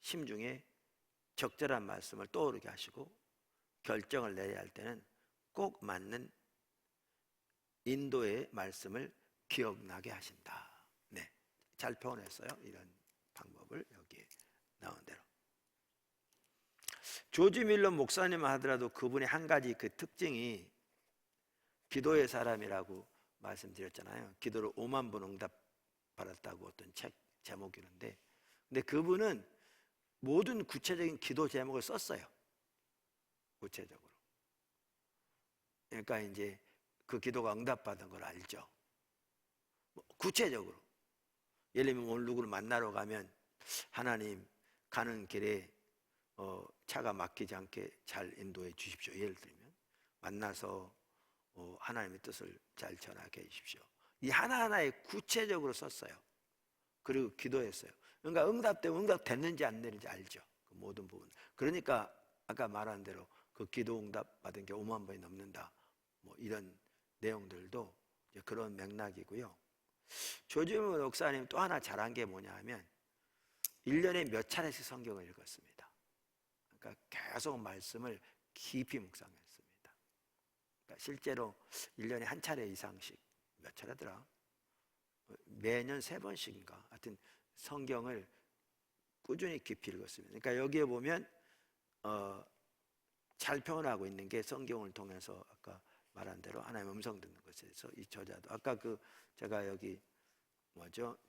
심중에 적절한 말씀을 떠오르게 하시고 결정을 내려야 할 때는 꼭 맞는 인도의 말씀을 기억나게 하신다. 네, 잘 표현했어요. 이런 방법을 여기에 나온 대로. 조지 밀러 목사님 하더라도 그분의 한 가지 그 특징이 기도의 사람이라고 말씀드렸잖아요. 기도를 5만 번 응답 받았다고 어떤 책 제목이는데, 근데 그분은 모든 구체적인 기도 제목을 썼어요. 구체적으로. 그러니까 이제 그 기도가 응답받은 걸 알죠. 구체적으로 예를 들면 오늘 누구를 만나러 가면 하나님 가는 길에 차가 막히지 않게 잘 인도해 주십시오. 예를 들면 만나서 하나님의 뜻을 잘 전하게 해주십시오. 이 하나하나에 구체적으로 썼어요. 그리고 기도했어요. 그러니까 응답되면 응답됐는지 안 됐는지 알죠. 그 모든 부분. 그러니까 아까 말한 대로 그 기도 응답 받은 게 5만 번이 넘는다. 뭐 이런 내용들도 이제 그런 맥락이고요. 조지모 목사님 또 하나 잘한 게 뭐냐 하면 1년에 몇 차례씩 성경을 읽었습니다. 그러니까 계속 말씀을 깊이 묵상했습니다. 그러니까 실제로 1년에 한 차례 이상씩, 몇 차례더라? 매년 3번씩인가 하여튼 성경을 꾸준히 깊이 읽었습니다. 그러니까 여기에 보면 잘 표현하고 있는 게 성경을 통해서 아까 말한 대로 하나님의 음성 듣는 것에서 이 저자도 아까 제가 여기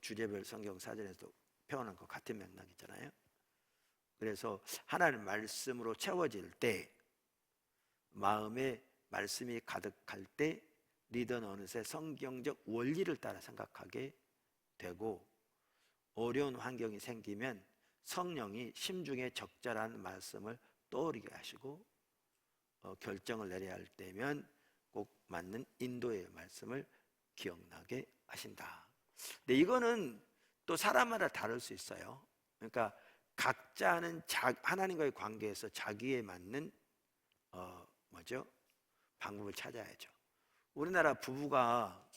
주제별 성경 사전에서 표현한 것 같은 맥락이잖아요. 그래서 하나님 말씀으로 채워질 때, 마음에 말씀이 가득할 때 리더는 어느새 성경적 원리를 따라 생각하게 되고, 어려운 환경이 생기면 성령이 심중에 적절한 말씀을 떠오르게 하시고, 결정을 내려야 할 때면 꼭 맞는 인도의 말씀을 기억나게 하신다. 근데 이거는 또 사람마다 다를 수 있어요. 그러니까 각자는 하나님과의 관계에서 자기에 맞는 방법을 찾아야죠. 우리나라 부부가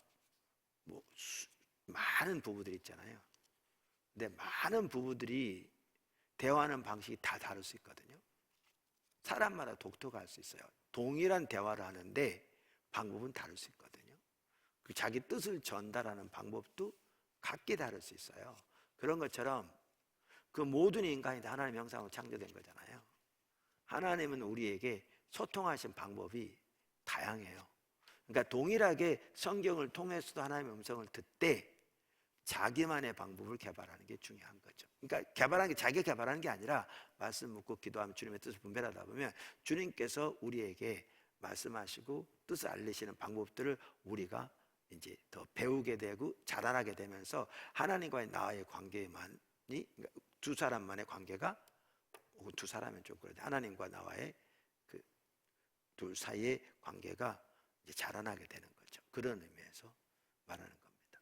많은 부부들이 있잖아요. 근데 많은 부부들이 대화하는 방식이 다 다를 수 있거든요. 사람마다 독특할 수 있어요. 동일한 대화를 하는데 방법은 다를 수 있거든요. 그 자기 뜻을 전달하는 방법도 각기 다를 수 있어요. 그런 것처럼 그 모든 인간이 다 하나님의 형상으로 창조된 거잖아요. 하나님은 우리에게 소통하신 방법이 다양해요. 그러니까 동일하게 성경을 통해서도 하나님의 음성을 듣되 자기만의 방법을 개발하는 게 중요한 거죠. 그러니까 자기가 개발하는 게 아니라 말씀 묻고 기도하면 주님의 뜻을 분별하다 보면 주님께서 우리에게 말씀하시고 뜻을 알리시는 방법들을 우리가 이제 더 배우게 되고 자라나게 되면서 하나님과의 나와의 관계만이, 그러니까 두 사람만의 관계가, 혹은 두 사람은 좀 그런데 하나님과 나와의 그 둘 사이의 관계가 이제 자라나게 되는 거죠. 그런 의미에서 말하는 겁니다.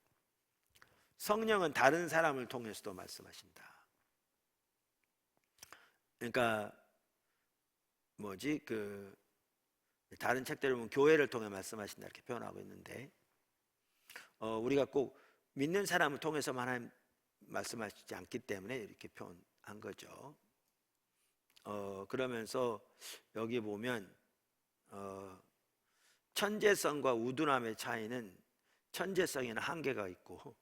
성령은 다른 사람을 통해서도 말씀하신다. 그러니까 다른 책들을 보면 교회를 통해 말씀하신다 이렇게 표현하고 있는데, 우리가 꼭 믿는 사람을 통해서만 하나님 말씀하시지 않기 때문에 이렇게 표현한 거죠. 그러면서 여기 보면 천재성과 우둔함의 차이는, 천재성에는 한계가 있고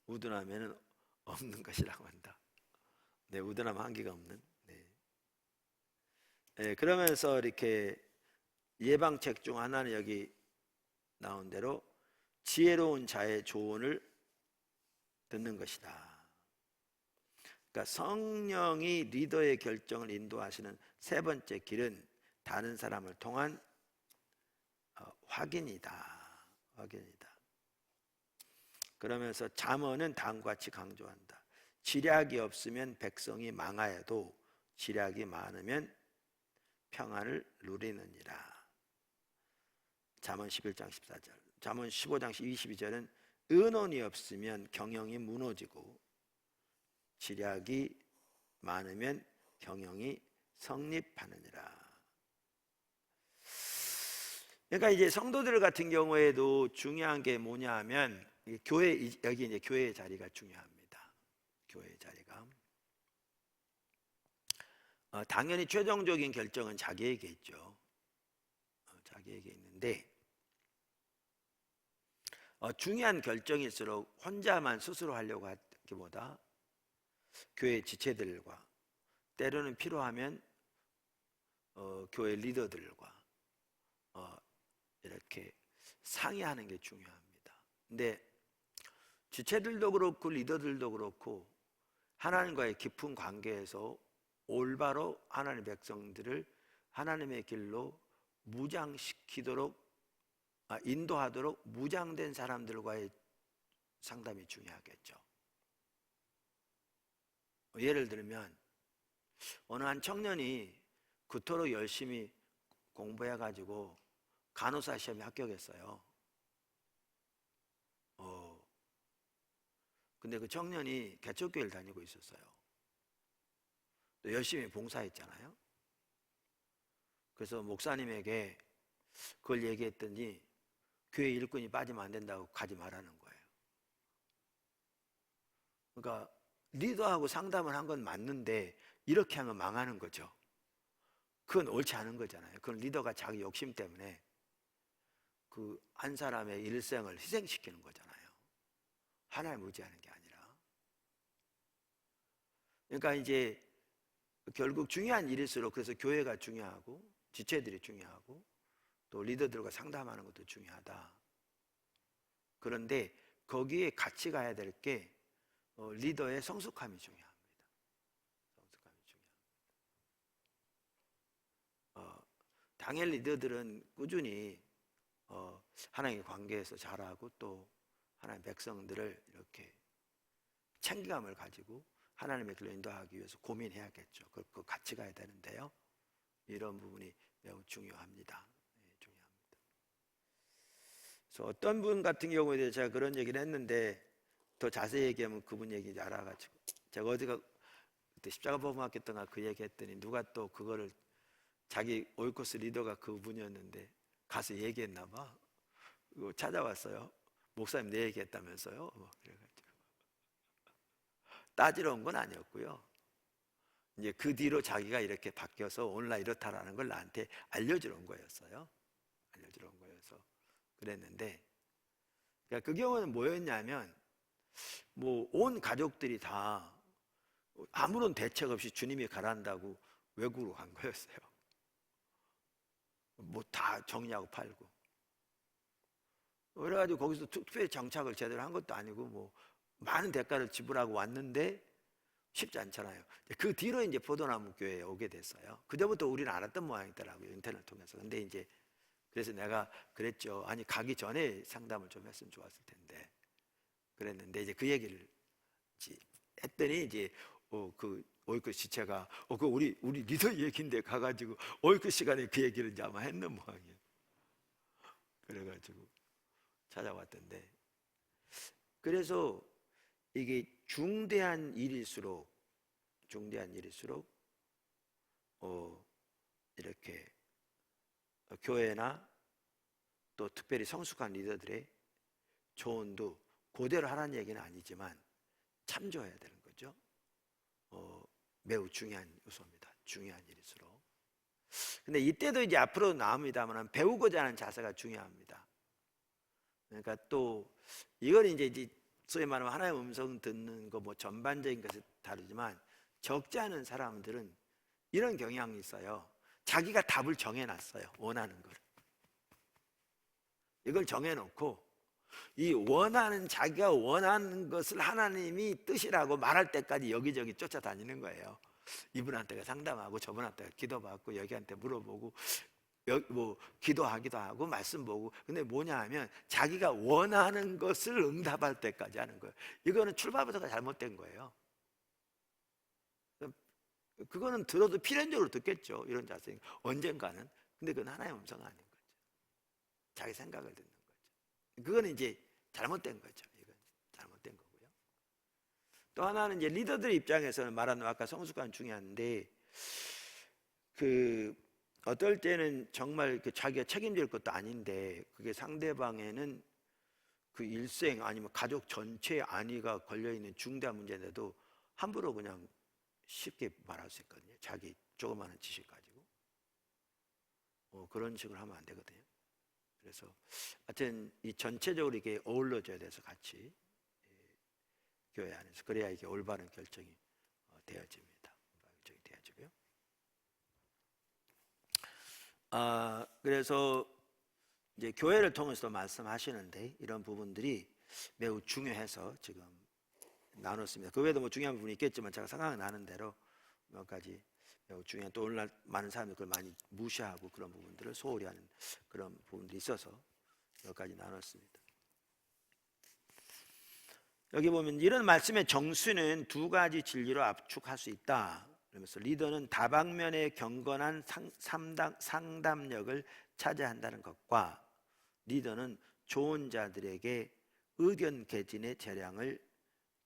우둔함에는 없는 것이라고 한다. 네, 우둔함 한계가 없는. 네, 그러면서 이렇게 예방책 중 하나는 여기 나온 대로 지혜로운 자의 조언을 듣는 것이다. 그러니까 성령이 리더의 결정을 인도하시는 세 번째 길은 다른 사람을 통한 확인이다. 그러면서 잠언은 다음과 같이 강조한다. 지략이 없으면 백성이 망하여도 지략이 많으면 평안을 누리느니라. 잠언 11장 14절. 잠언 15장 22절은 의논이 없으면 경영이 무너지고 지략이 많으면 경영이 성립하느니라. 그러니까 이제 성도들 같은 경우에도 중요한 게 뭐냐 하면 여기 이제 교회의 자리가 중요합니다. 교회의 자리가. 당연히 최종적인 결정은 자기에게 있죠. 자기에게 있는데 중요한 결정일수록 혼자만 스스로 하려고 하기보다 교회 지체들과, 때로는 필요하면 교회 리더들과 이렇게 상의하는 게 중요합니다. 근데 지체들도 그렇고 리더들도 그렇고 하나님과의 깊은 관계에서 올바로 하나님의 백성들을 하나님의 길로 무장시키도록 인도하도록 무장된 사람들과의 상담이 중요하겠죠. 예를 들면 어느 한 청년이 그토록 열심히 공부해가지고 간호사 시험에 합격했어요. 근데 그 청년이 개척교회를 다니고 있었어요. 또 열심히 봉사했잖아요. 그래서 목사님에게 그걸 얘기했더니 교회 일꾼이 빠지면 안 된다고 가지 말라는 거예요. 그러니까 리더하고 상담을 한 건 맞는데 이렇게 하면 망하는 거죠. 그건 옳지 않은 거잖아요. 그건 리더가 자기 욕심 때문에 그 한 사람의 일생을 희생시키는 거잖아요. 하나님 의지하는 게 아니라. 그러니까 이제 결국 중요한 일일수록 그래서 교회가 중요하고 지체들이 중요하고 또 리더들과 상담하는 것도 중요하다. 그런데 거기에 같이 가야 될 게 리더의 성숙함이 중요합니다. 성숙함이 중요합니다. 당일 리더들은 꾸준히 하나님의 관계에서 자라고 또 하나님의 백성들을 이렇게 책임감을 가지고 하나님의 길로 인도하기 위해서 고민해야겠죠. 그 같이 가야 되는데요. 이런 부분이 매우 중요합니다. 네, 중요합니다. 그래서 어떤 분 같은 경우에 제가 그런 얘기를 했는데 더 자세히 얘기하면 그분 얘기인지 알아가지고 제가 어디가 그때 십자가보험학교 때가 그 얘기했더니 누가 또 그거를 자기 오이코스 리더가 그분이었는데 가서 얘기했나 봐. 찾아왔어요. 목사님 내 얘기했다면서요. 그래가지고 따지러 온 건 아니었고요. 이제 그 뒤로 자기가 이렇게 바뀌어서 오늘날 이렇다라는 걸 나한테 알려주러 온 거였어요. 알려주러 온 거여서 그랬는데, 그러니까 그 경우는 뭐였냐면 뭐 온 가족들이 다 아무런 대책 없이 주님이 가란다고 외국으로 간 거였어요. 뭐 다 정리하고 팔고. 그래가지고 거기서 특별히 정착을 제대로 한 것도 아니고 뭐 많은 대가를 지불하고 왔는데 쉽지 않잖아요. 그 뒤로 이제 포도나무 교회에 오게 됐어요. 그때부터 우리는 알았던 모양이더라고요. 인터넷 통해서. 근데 이제 그래서 내가 그랬죠. 아니 가기 전에 상담을 좀 했으면 좋았을 텐데 그랬는데 이제 그 얘기를 했더니 이제 그 오이크 지체가 그 우리 리더 얘기인데 가가지고 오이크 시간에 그 얘기를 이제 아마 했는 모양이에요. 그래가지고 찾아왔던데, 그래서 이게 중대한 일일수록 이렇게 교회나 또 특별히 성숙한 리더들의 조언도 그대로 하라는 얘기는 아니지만 참조해야 되는 거죠. 매우 중요한 요소입니다. 중요한 일일수록. 근데 이때도 이제 앞으로 나옵니다만 배우고자 하는 자세가 중요합니다. 그러니까 또 이건 이제 소위 말하면 하나님의 음성 듣는 거 뭐 전반적인 것을 다르지만 적지 않은 사람들은 이런 경향이 있어요. 자기가 답을 정해놨어요. 원하는 걸. 이걸 정해놓고 자기가 원하는 것을 하나님이 뜻이라고 말할 때까지 여기저기 쫓아다니는 거예요. 이분한테 상담하고 저분한테 기도받고 여기한테 물어보고 뭐 기도하기도 하고 말씀 보고. 근데 뭐냐 하면 자기가 원하는 것을 응답할 때까지 하는 거예요. 이거는 출발부터가 잘못된 거예요. 그거는 들어도 필연적으로 듣겠죠. 이런 자세 언젠가는. 근데 그건 하나님의 음성은 아닌 거죠. 자기 생각을 듣는 거죠. 그거는 이제 잘못된 거죠. 이건 잘못된 거고요. 또 하나는 이제 리더들 입장에서는 말하는 아까 성숙감이 중요한데 어떨 때는 정말 자기가 책임질 것도 아닌데 그게 상대방에는 그 일생 아니면 가족 전체의 안위가 걸려있는 중대한 문제인데도 함부로 그냥 쉽게 말할 수 있거든요. 자기 조그마한 지식 가지고 그런 식으로 하면 안 되거든요. 그래서 하여튼 이 전체적으로 이게 어우러져야 돼서 같이 교회 안에서 그래야 이게 올바른 결정이 되어집니다. 결정이 되어지고요. 그래서 이제 교회를 통해서 말씀하시는데 이런 부분들이 매우 중요해서 지금 나눴습니다. 그 외에도 뭐 중요한 부분이 있겠지만 제가 생각나는 대로 몇 가지 매우 중요한, 또 오늘날 많은 사람들이 그걸 많이 무시하고 그런 부분들을 소홀히 하는 그런 부분들이 있어서 몇 가지 나눴습니다. 여기 보면 이런 말씀의 정수는 두 가지 진리로 압축할 수 있다. 그러면서 리더는 다방면의 경건한 상담력을 찾아야 한다는 것과 리더는 좋은 자들에게 의견 개진의 재량을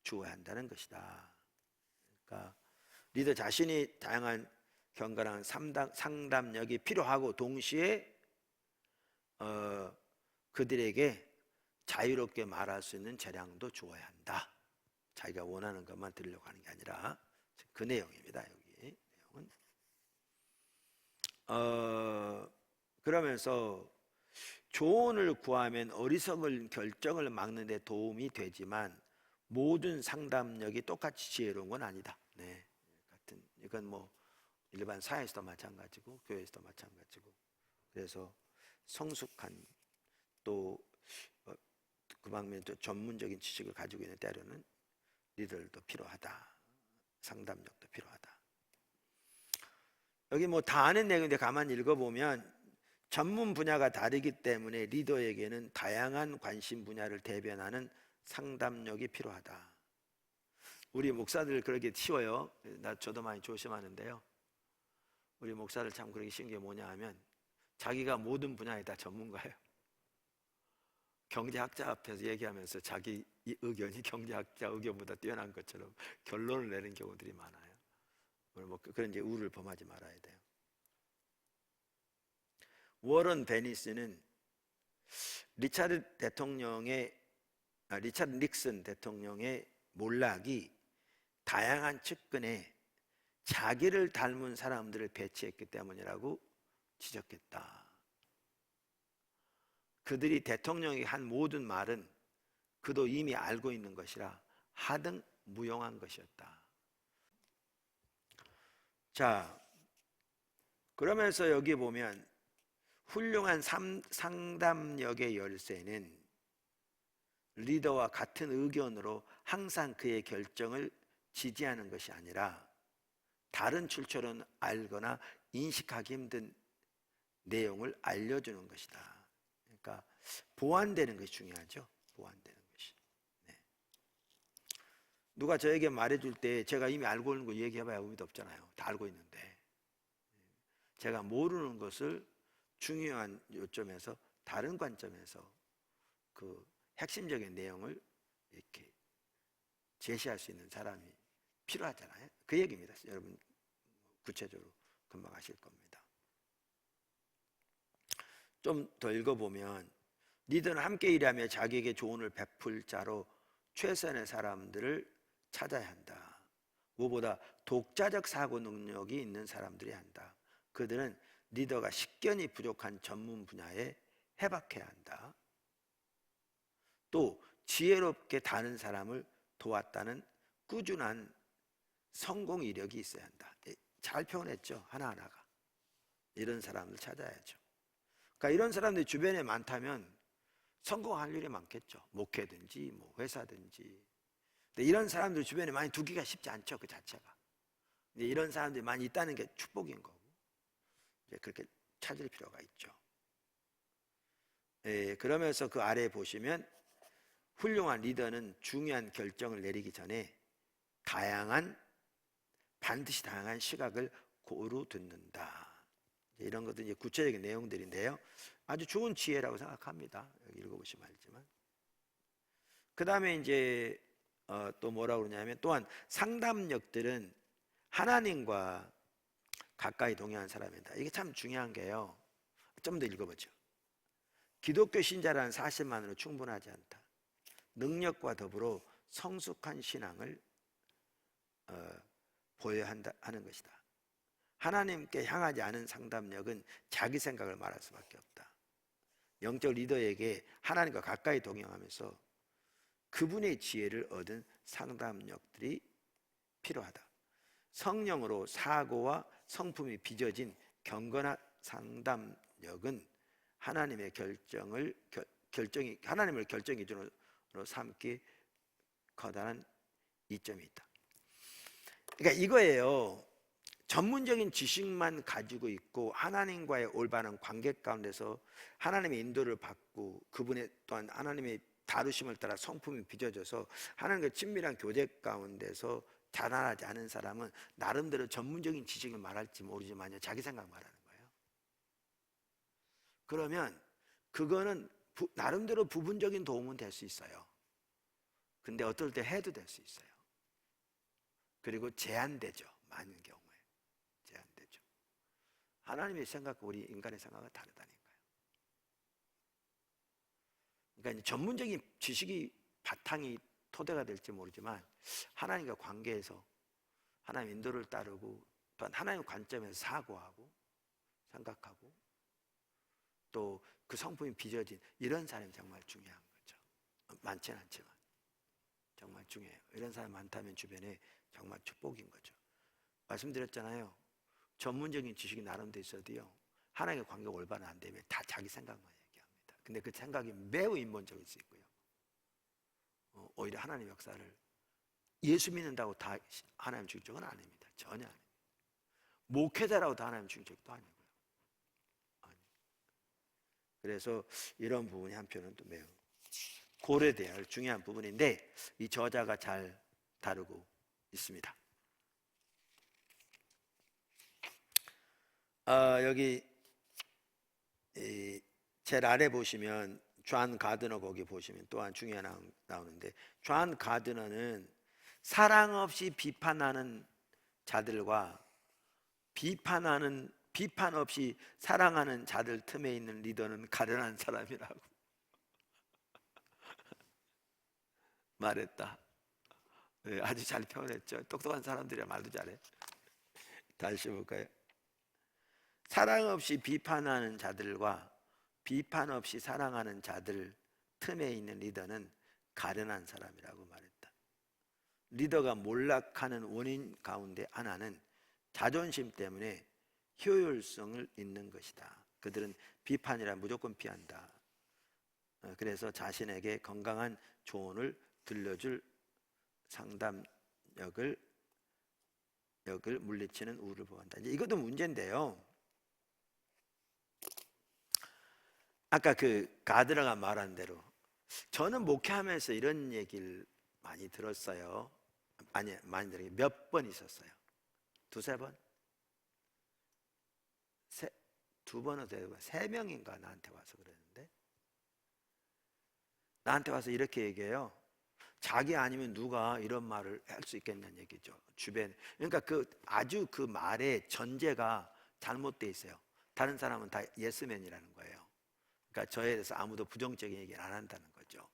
주어야 한다는 것이다. 그러니까 리더 자신이 다양한 경건한 상담력이 필요하고 동시에 그들에게 자유롭게 말할 수 있는 재량도 주어야 한다. 자기가 원하는 것만 들으려고 하는 게 아니라 그 내용입니다. 여기 내용은 그러면서 조언을 구하면 어리석은 결정을 막는 데 도움이 되지만 모든 상담력이 똑같이 지혜로운 건 아니다. 네, 같은 이건 뭐 일반 사회에서도 마찬가지고 교회에서도 마찬가지고 그래서 성숙한 또 그 방면에 또 전문적인 지식을 가지고 있는 때로는 리더들도 필요하다. 상담력도 필요하다. 여기 뭐 다 아는 내용인데 가만히 읽어보면 전문 분야가 다르기 때문에 리더에게는 다양한 관심 분야를 대변하는 상담력이 필요하다. 우리 목사들 그렇게 쉬워요. 저도 많이 조심하는데요. 우리 목사들 참 그렇게 쉬운 게 뭐냐 하면 자기가 모든 분야에 다 전문가예요. 경제학자 앞에서 얘기하면서 자기 의견이 경제학자 의견보다 뛰어난 것처럼 결론을 내는 경우들이 많아요. 뭐 그런 이제 우를 범하지 말아야 돼요. 워런 베니스는 리차드 닉슨 대통령의 몰락이 다양한 측근에 자기를 닮은 사람들을 배치했기 때문이라고 지적했다. 그들이 대통령이 한 모든 말은 그도 이미 알고 있는 것이라 하등 무용한 것이었다. 자, 그러면서 여기 보면 훌륭한 상담력의 열쇠는 리더와 같은 의견으로 항상 그의 결정을 지지하는 것이 아니라 다른 출처는 알거나 인식하기 힘든 내용을 알려주는 것이다. 그러니까 보완되는 것이 중요하죠. 보완되는 것이. 네. 누가 저에게 말해줄 때 제가 이미 알고 있는 거 얘기해봐야 의미도 없잖아요. 다 알고 있는데 제가 모르는 것을 중요한 요점에서 다른 관점에서 그 핵심적인 내용을 이렇게 제시할 수 있는 사람이 필요하잖아요. 그 얘기입니다. 여러분 구체적으로 금방 아실 겁니다. 좀 더 읽어보면 리더는 함께 일하며 자기에게 조언을 베풀 자로 최선의 사람들을 찾아야 한다. 무엇보다 독자적 사고 능력이 있는 사람들이 한다. 그들은 리더가 식견이 부족한 전문 분야에 해박해야 한다. 또 지혜롭게 다른 사람을 도왔다는 꾸준한 성공 이력이 있어야 한다. 잘 표현했죠. 하나하나가. 이런 사람을 찾아야죠. 그러니까 이런 사람들이 주변에 많다면 성공할 일이 많겠죠. 목회든지 뭐 회사든지. 근데 이런 사람들 주변에 많이 두기가 쉽지 않죠. 그 자체가. 근데 이런 사람들이 많이 있다는 게 축복인 거고 이제 그렇게 찾을 필요가 있죠. 그러면서 그 아래에 보시면 훌륭한 리더는 중요한 결정을 내리기 전에 반드시 다양한 시각을 고루 듣는다. 이런 것도 이제 구체적인 내용들인데요. 아주 좋은 지혜라고 생각합니다. 여기 읽어보시면 알지만. 그 다음에 이제 또 뭐라고 그러냐면 또한 상담력들은 하나님과 가까이 동행한 사람이다. 이게 참 중요한 게요. 좀 더 읽어보죠. 기독교 신자라는 사실만으로 충분하지 않다. 능력과 더불어 성숙한 신앙을 보여야 하는 것이다. 하나님께 향하지 않은 상담력은 자기 생각을 말할 수밖에 없다. 영적 리더에게 하나님과 가까이 동행하면서 그분의 지혜를 얻은 상담력들이 필요하다. 성령으로 사고와 성품이 빚어진 경건한 상담력은 하나님을 결정 기준으로 삼기 커다란 이점이 있다. 그러니까 이거예요. 전문적인 지식만 가지고 있고 하나님과의 올바른 관계 가운데서 하나님의 인도를 받고 그분의 또한 하나님의 다루심을 따라 성품이 빚어져서 하나님과 친밀한 교제 가운데서 자라나지 않은 사람은 나름대로 전문적인 지식을 말할지 모르지만요, 자기 생각 말하는 거예요. 그러면 그거는 나름대로 부분적인 도움은 될 수 있어요. 근데 어떨 때 해도 될 수 있어요. 그리고 제한되죠. 많은 경우에 제한되죠. 하나님의 생각과 우리 인간의 생각은 다르다니까요. 그러니까 이제 전문적인 지식이 바탕이 토대가 될지 모르지만 하나님과 관계에서 하나님 인도를 따르고 또한 하나님의 관점에서 사고하고 생각하고 또 그 성품이 빚어진 이런 사람이 정말 중요한 거죠. 많지는 않지만 정말 중요해요. 이런 사람 많다면 주변에 정말 축복인 거죠. 말씀드렸잖아요. 전문적인 지식이 나름대로 있어도요, 하나님의 관계가 올바른 안 되면 다 자기 생각만 얘기합니다. 근데 그 생각이 매우 인본적일 수 있고요, 오히려 하나님의 역사를 예수 믿는다고 다 하나님 주적은 아닙니다. 전혀 아닙니다. 목회자라고 다 하나님 주적도 아니고요. 그래서 이런 부분이 한편은 또 매우 고려돼야 할 중요한 부분인데 이 저자가 잘 다루고 있습니다. 여기 제일 아래 보시면 존 가드너 거기 보시면 또한 중요한 나오는데, 존 가드너는 사랑 없이 비판하는 자들과 비판 없이 사랑하는 자들 틈에 있는 리더는 가련한 사람이라고 말했다. 아주 잘 표현했죠. 똑똑한 사람들이야 말도 잘해. 다시 볼까요? 사랑 없이 비판하는 자들과 비판 없이 사랑하는 자들 틈에 있는 리더는 가련한 사람이라고 말했다. 리더가 몰락하는 원인 가운데 하나는 자존심 때문에 효율성을 잃는 것이다. 그들은 비판이라 무조건 피한다. 그래서 자신에게 건강한 조언을 들려줄 상담력을 물리치는 우를 보한다. 이것도 문제인데요. 아까 그 가드너가 말한 대로 저는 목회하면서 이런 얘기를 많이 들었어요. 아니, 많이 들어요. 몇 번 있었어요. 두세 번? 두 번은 되고 세 명인가 나한테 와서 그랬는데, 나한테 와서 이렇게 얘기해요. 자기 아니면 누가 이런 말을 할 수 있겠냐는 얘기죠. 주변. 그러니까 아주 그 말의 전제가 잘못돼 있어요. 다른 사람은 다 예스맨이라는 거예요. 그러니까 저에 대해서 아무도 부정적인 얘기를 안 한다는 거죠.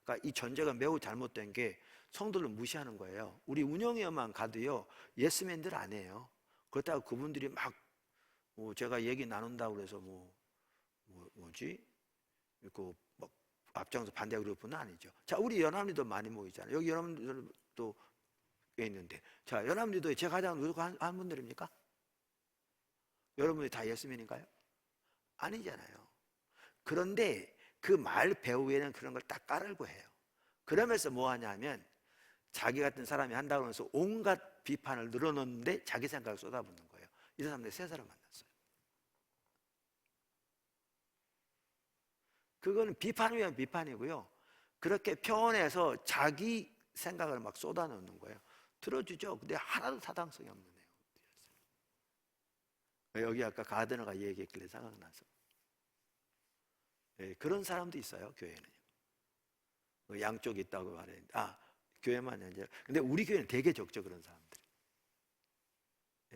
그러니까 이 전제가 매우 잘못된 게 성도를 무시하는 거예요. 우리 운영회만 가도요, 예스맨들 안 해요. 그렇다고 그분들이 막 제가 얘기 나눈다고 그래서 뭐지? 그 앞장서 반대 그룹은 아니죠. 자, 우리 연합리도 많이 모이잖아요. 여기 연합리도 꽤 있는데, 자, 연합리도에 제가 가장 누가 한 분들입니까? 여러분이 다 예스맨인가요? 아니잖아요. 그런데 그 말 배후에는 그런 걸 딱 깔고 해요. 그러면서 뭐 하냐면 자기 같은 사람이 한다고 해서 온갖 비판을 늘어놓는데 자기 생각을 쏟아붓는 거예요. 이런 사람들 세 사람 만났어요. 그거는 비판이면 비판이고요, 그렇게 표현해서 자기 생각을 막 쏟아놓는 거예요. 들어주죠. 근데 하나도 타당성이 없는 내용들이었어요. 여기 아까 가드너가 얘기했길래 생각나서. 그런 사람도 있어요, 교회는요. 양쪽이 있다고 말했는데, 교회만이 아니라, 근데 우리 교회는 되게 적죠, 그런 사람들.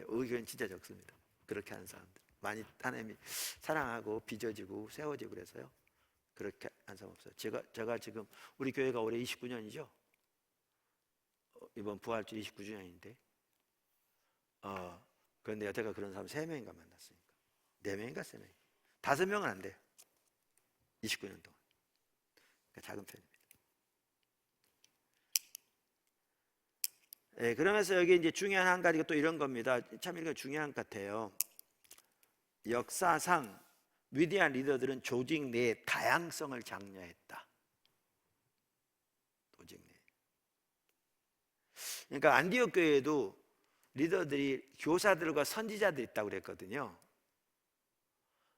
우리 교회는 진짜 적습니다. 그렇게 하는 사람들 많이 하나님이 사랑하고 빚어지고 세워지고 그래서요, 그렇게 한 사람 없어요. 제가 지금 우리 교회가 올해 29년이죠. 이번 부활주 29주년인데, 그런데 여태가 그런 사람 3명인가 만났으니까. 4명인가 3명. 5명은 안 돼요. 29년 동안. 그러니까 작은 편입니다. 그러면서 여기 이제 중요한 한 가지가 또 이런 겁니다. 참 이거 중요한 것 같아요. 역사상 위대한 리더들은 조직 내의 다양성을 장려했다. 조직 내. 그러니까 안디옥 교회에도 리더들이 교사들과 선지자들이 있다고 그랬거든요.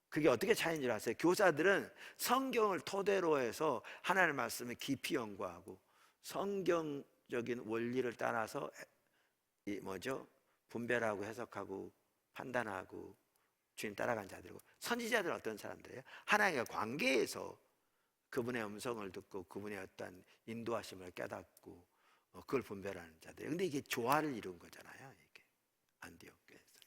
그게 어떻게 차이인 줄 아세요? 교사들은 성경을 토대로 해서 하나님의 말씀을 깊이 연구하고 성경적인 원리를 따라서 분별하고 해석하고 판단하고 주님 따라간 자들이고, 선지자들은 어떤 사람들이에요? 하나님과 관계에서 그분의 음성을 듣고 그분의 어떤 인도하심을 깨닫고 그걸 분별하는 자들이에요. 근데 이게 조화를 이룬 거잖아요. 이게 안디옥교에서.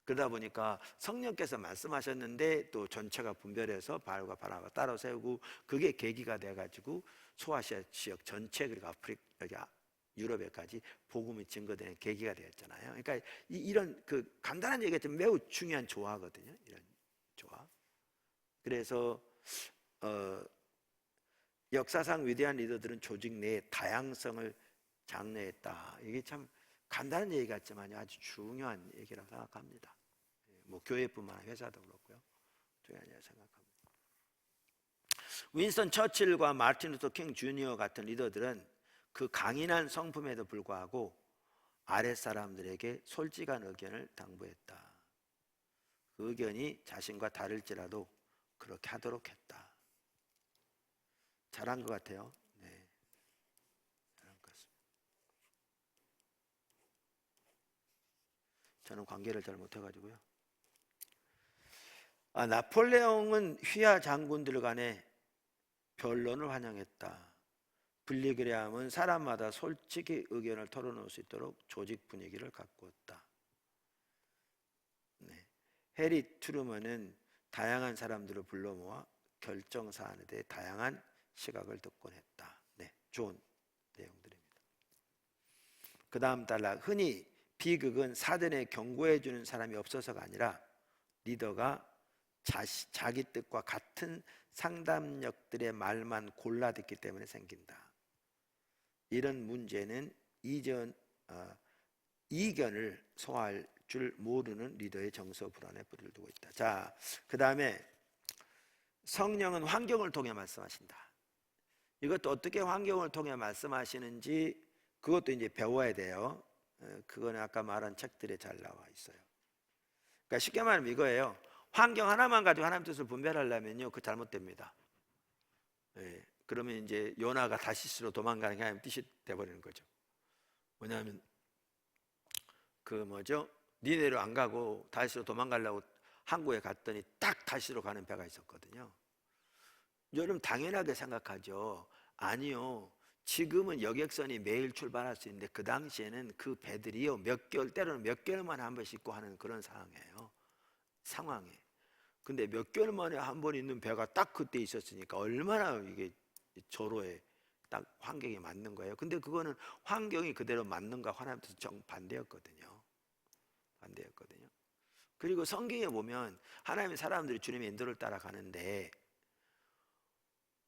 그러다 보니까 성령께서 말씀하셨는데 또 전체가 분별해서 바울과 바나바가 따로 세우고, 그게 계기가 돼가지고 소아시아 지역 전체, 그리고 여기 유럽에까지 복음이 증거되는 계기가 되었잖아요. 그러니까 이런 그 간단한 얘기가 매우 중요한 조화거든요. 이런 조화. 그래서 역사상 위대한 리더들은 조직 내에 다양성을 장려했다. 이게 참 간단한 얘기 같지만 아주 중요한 얘기라고 생각합니다. 뭐 교회뿐만 아니라 회사도 그렇고요. 중요한 얘기라고 생각합니다. 윈스턴 처칠과 마틴 루터 킹 주니어 같은 리더들은 그 강인한 성품에도 불구하고 아랫사람들에게 솔직한 의견을 당부했다. 그 의견이 자신과 다를지라도 그렇게 하도록 했다. 잘한 것 같아요. 네, 잘한 것 같습니다. 저는 관계를 잘 못해가지고요. 나폴레옹은 휘하 장군들 간의 변론을 환영했다. 빌리그레함은 사람마다 솔직히 의견을 털어놓을 수 있도록 조직 분위기를 가꾸었다. 네. 해리 트루먼은 다양한 사람들을 불러 모아 결정 사안에 대해 다양한 시각을 듣곤 했다. 네, 좋은 내용들입니다. 그 다음 단락. 흔히 비극은 사전에 경고해 주는 사람이 없어서가 아니라 리더가 자기 뜻과 같은 상담력들의 말만 골라 듣기 때문에 생긴다. 이런 문제는 이견을 소화할 줄 모르는 리더의 정서 불안에 불을 두고 있다. 자, 그 다음에 성령은 환경을 통해 말씀하신다. 이것도 어떻게 환경을 통해 말씀하시는지 그것도 이제 배워야 돼요. 그거는 아까 말한 책들에 잘 나와 있어요. 그러니까 쉽게 말하면 이거예요. 환경 하나만 가지고 하나님 뜻을 분별하려면요, 그거 잘못됩니다. 네, 그러면 이제 요나가 다시스로 도망가는 게 하나님 뜻이 돼버리는 거죠. 왜냐하면 니네로 안 가고 다시스로 도망가려고 항구에 갔더니 딱 다시스로 가는 배가 있었거든요. 여러분 당연하게 생각하죠. 아니요, 지금은 여객선이 매일 출발할 수 있는데 그 당시에는 그 배들이요 몇 개월, 때로는 몇 개월만에 한 번씩 있고 하는 그런 상황에. 근데 몇 개월 만에 한 번 있는 배가 딱 그때 있었으니까 얼마나 이게 저로에 딱 환경이 맞는 거예요. 근데 그거는 환경이 그대로 맞는가 하나님께서 정반대였거든요. 반대였거든요. 그리고 성경에 보면 하나님의 사람들이 주님의 인도를 따라가는데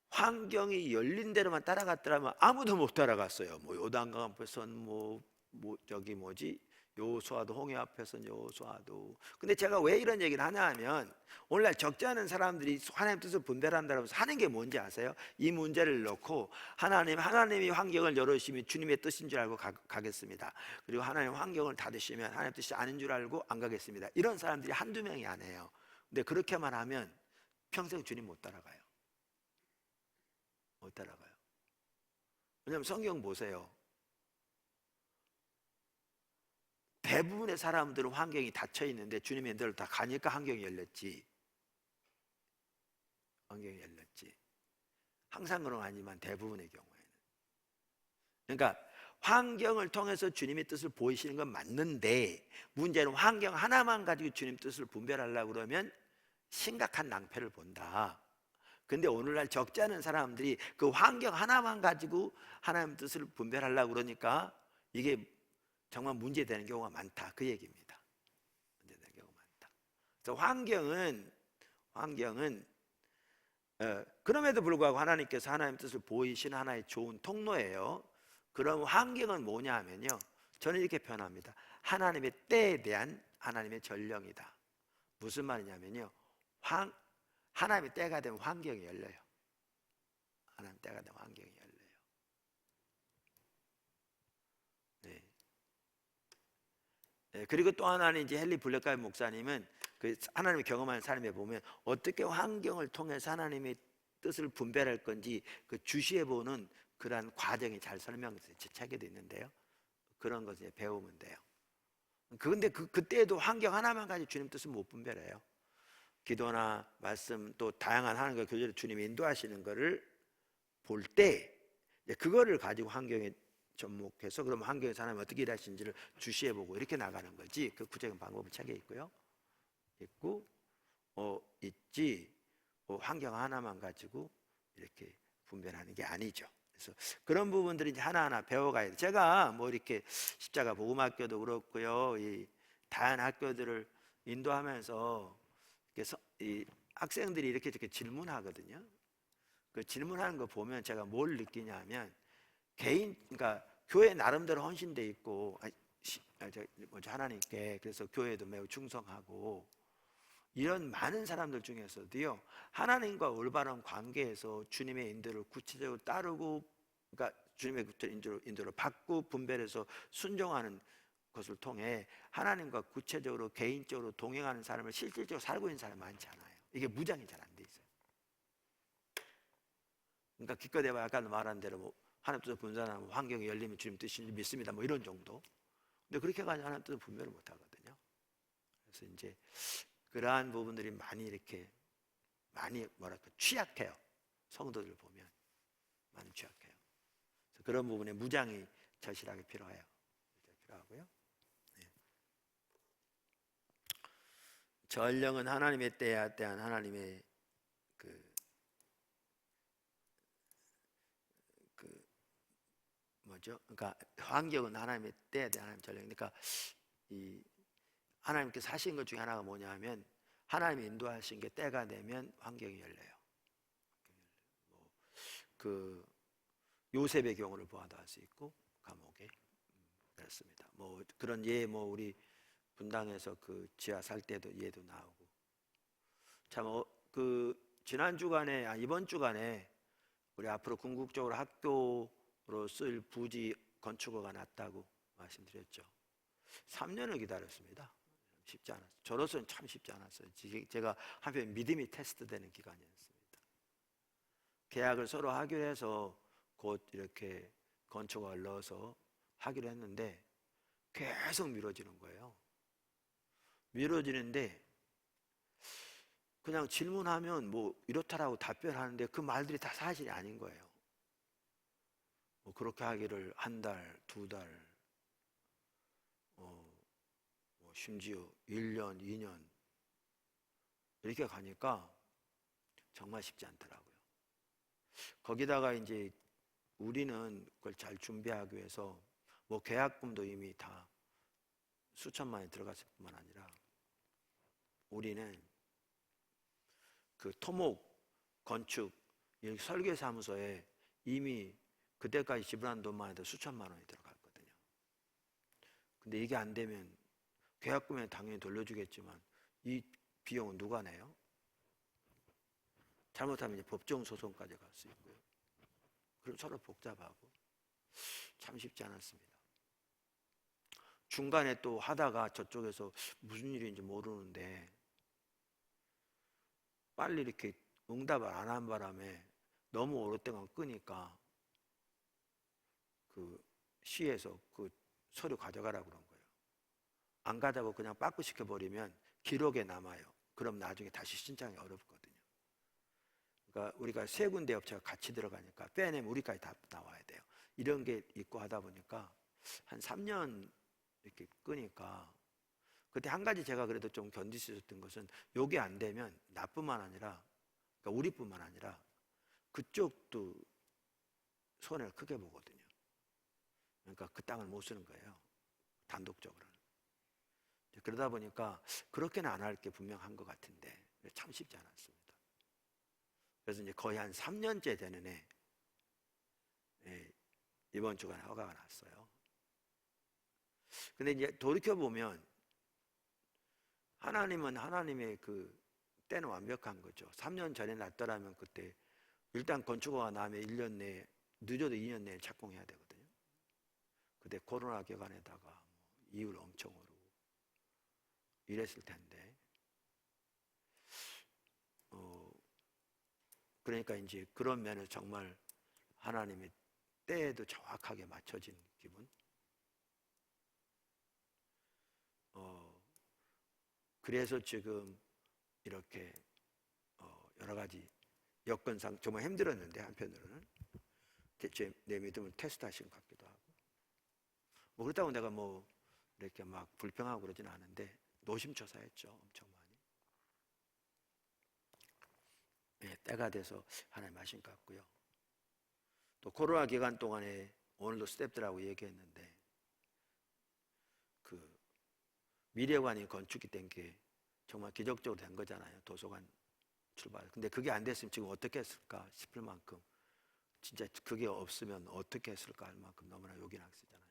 환경이 열린 대로만 따라갔더라면 아무도 못 따라갔어요. 요단강 앞에선 여호수아도, 홍해 앞에선 여호수아도. 근데 제가 왜 이런 얘기를 하냐 하면 오늘날 적지 않은 사람들이 하나님 뜻을 분별한다고 해서 하는 게 뭔지 아세요? 이 문제를 놓고 하나님이 환경을 열어주시면 주님의 뜻인 줄 알고 가겠습니다. 그리고 하나님 환경을 닫으시면 하나님 뜻이 아닌 줄 알고 안 가겠습니다. 이런 사람들이 한두 명이 아니에요. 근데 그렇게만 하면 평생 주님 못 따라가요. 못 따라가요. 왜냐하면 성경 보세요. 대부분의 사람들은 환경이 닫혀 있는데 주님의 인도를 다 가니까 환경이 열렸지. 환경이 열렸지. 항상 그런 건 아니지만 대부분의 경우에는. 그러니까 환경을 통해서 주님의 뜻을 보이시는 건 맞는데 문제는 환경 하나만 가지고 주님 뜻을 분별하려고 그러면 심각한 낭패를 본다. 근데 오늘날 적지 않은 사람들이 그 환경 하나만 가지고 하나님 뜻을 분별하려고 그러니까 이게 정말 문제되는 경우가 많다, 그 얘기입니다. 문제되는 경우가 많다. 그래서 환경은 그럼에도 불구하고 하나님께서 하나님 뜻을 보이신 하나의 좋은 통로예요. 그럼 환경은 뭐냐 하면요, 저는 이렇게 표현합니다. 하나님의 때에 대한 하나님의 전령이다. 무슨 말이냐면요, 하나님의 때가 되면 환경이 열려요. 하나님 때가 되면 환경이 열려요. 네. 예, 그리고 또 하나는 이제 헨리 블랙가이 목사님은 그 하나님을 경험하는 사람에 보면 어떻게 환경을 통해서 하나님의 뜻을 분별할 건지 그 주시해 보는 그러한 과정이 잘 설명돼서 제 책에도 있는데요. 그런 것을 배우면 돼요. 그런데 그때도 환경 하나만 가지고 주님 뜻을 못 분별해요. 기도나 말씀 또 다양한 하나님과 교제로 주님이 인도하시는 것을 볼 때 그거를 가지고 환경에 접목해서 그럼 환경에서 하나님 어떻게 일하시는지를 주시해보고 이렇게 나가는 거지. 그 구체적인 방법은 책에 있고요. 있고 있지 환경 하나만 가지고 이렇게 분별하는 게 아니죠. 그래서 그런 부분들이 이제 하나하나 배워가야 돼요. 제가 뭐 이렇게 십자가 복음학교도 그렇고요, 이 다양한 학교들을 인도하면서 이 학생들이 이렇게 질문하거든요. 그 질문하는 거 보면 제가 뭘 느끼냐면 그러니까 교회 나름대로 헌신돼 있고 하나님께 그래서 교회도 매우 충성하고 이런 많은 사람들 중에서도요 하나님과 올바른 관계에서 주님의 인도를 구체적으로 따르고 그러니까 주님의 인도를 받고 분별해서 순종하는 것을 통해 하나님과 구체적으로 개인적으로 동행하는 삶을 실질적으로 살고 있는 사람이 많지 않아요. 이게 무장이 잘 안 돼 있어요. 그러니까 기껏 해봐 아까 말한 대로 뭐 하나님 뜻을 분산하고 환경이 열리면 주님 뜻인지 믿습니다 뭐 이런 정도. 근데 그렇게 가지고 하나님 뜻을 분별을 못 하거든요. 그래서 이제 그러한 부분들이 많이 이렇게 많이 뭐랄까 취약해요. 성도들 보면 많이 취약해요. 그래서 그런 부분에 무장이 절실하게 필요해요. 필요하고요. 네. 전령은 하나님의 때에 대한 하나님의 뭐죠? 그러니까 환경은 하나님의 때에 대한 하나님의 전령. 그러니까 이 하나님께서 하신 것 중에 하나가 뭐냐면 하나님이 인도하신 게 때가 되면 환경이 열려요. 그 요셉의 경우를 보아도 알 수 있고 감옥에 그렇습니다. 뭐 그런 뭐 우리 분당에서 그 지하 살 때도 예도 나오고 참 그 지난 주간에 이번 주간에 우리 앞으로 궁극적으로 학교로 쓸 부지 건축허가 났다고 말씀드렸죠. 3년을 기다렸습니다. 쉽지 않았어요. 저로서는 참 쉽지 않았어요. 제가 한편 믿음이 테스트되는 기간이었습니다. 계약을 서로 하기로 해서 곧 이렇게 건축허가를 넣어서 하기로 했는데 계속 미뤄지는 거예요. 미뤄지는데 그냥 질문하면 뭐 이렇다라고 답변하는데 그 말들이 다 사실이 아닌 거예요. 뭐 그렇게 하기를 한 달, 두 달, 뭐 심지어 1년, 2년 이렇게 가니까 정말 쉽지 않더라고요. 거기다가 이제 우리는 그걸 잘 준비하기 위해서 뭐 계약금도 이미 다 수천만 원이 들어갔을 뿐만 아니라 우리는 그 토목, 건축, 설계사무소에 이미 그때까지 지불한 돈만 해도 수천만 원이 들어갔거든요. 근데 이게 안 되면 계약금에 당연히 돌려주겠지만 이 비용은 누가 내요? 잘못하면 이제 법정 소송까지 갈 수 있고요. 그럼 서로 복잡하고 참 쉽지 않았습니다. 중간에 또 하다가 저쪽에서 무슨 일인지 모르는데 빨리 이렇게 응답을 안 한 바람에 너무 오랫동안 끄니까 그 시에서 그 서류 가져가라고 그런 거예요. 안 가자고 그냥 빠꾸시켜 버리면 기록에 남아요. 그럼 나중에 다시 신청이 어렵거든요. 그러니까 우리가 세 군데 업체가 같이 들어가니까 빼내면 우리까지 다 나와야 돼요. 이런 게 있고 하다 보니까 한 3년 이렇게 끄니까 그때 한 가지 제가 그래도 좀 견딜 수 있었던 것은 요게 안 되면 나뿐만 아니라 그러니까 우리뿐만 아니라 그쪽도 손해를 크게 보거든요. 그러니까 그 땅을 못 쓰는 거예요. 단독적으로는. 그러다 보니까 그렇게는 안 할 게 분명한 것 같은데 참 쉽지 않았습니다. 그래서 이제 거의 한 3년째 되는 이번 주간에 허가가 났어요. 근데 이제 돌이켜보면 하나님은 하나님의 그 때는 완벽한 거죠. 3년 전에 났더라면 그때 일단 건축허가 나면 1년 내에 늦어도 2년 내에 착공해야 되거든요. 근데 코로나 기간에다가 이율 엄청 오르고 이랬을 텐데. 그러니까 이제 그런 면에서 정말 하나님의 때에도 정확하게 맞춰진 기분. 그래서 지금 이렇게 여러 가지 여건상 정말 힘들었는데 한편으로는 대체 내 믿음을 테스트하신 것 같기도 하고. 뭐 그렇다고 내가 뭐 이렇게 막 불평하고 그러진 않은데 노심초사했죠, 엄청 많이. 네, 때가 돼서 하나님 하신 것 같고요. 또 코로나 기간 동안에 오늘도 스태프들하고 얘기했는데 그 미래관이 건축이 된 게 정말 기적적으로 된 거잖아요. 도서관 출발. 근데 그게 안 됐으면 지금 어떻게 했을까 싶을 만큼, 진짜 그게 없으면 어떻게 했을까 할 만큼 너무나 요긴하게 쓰잖아요.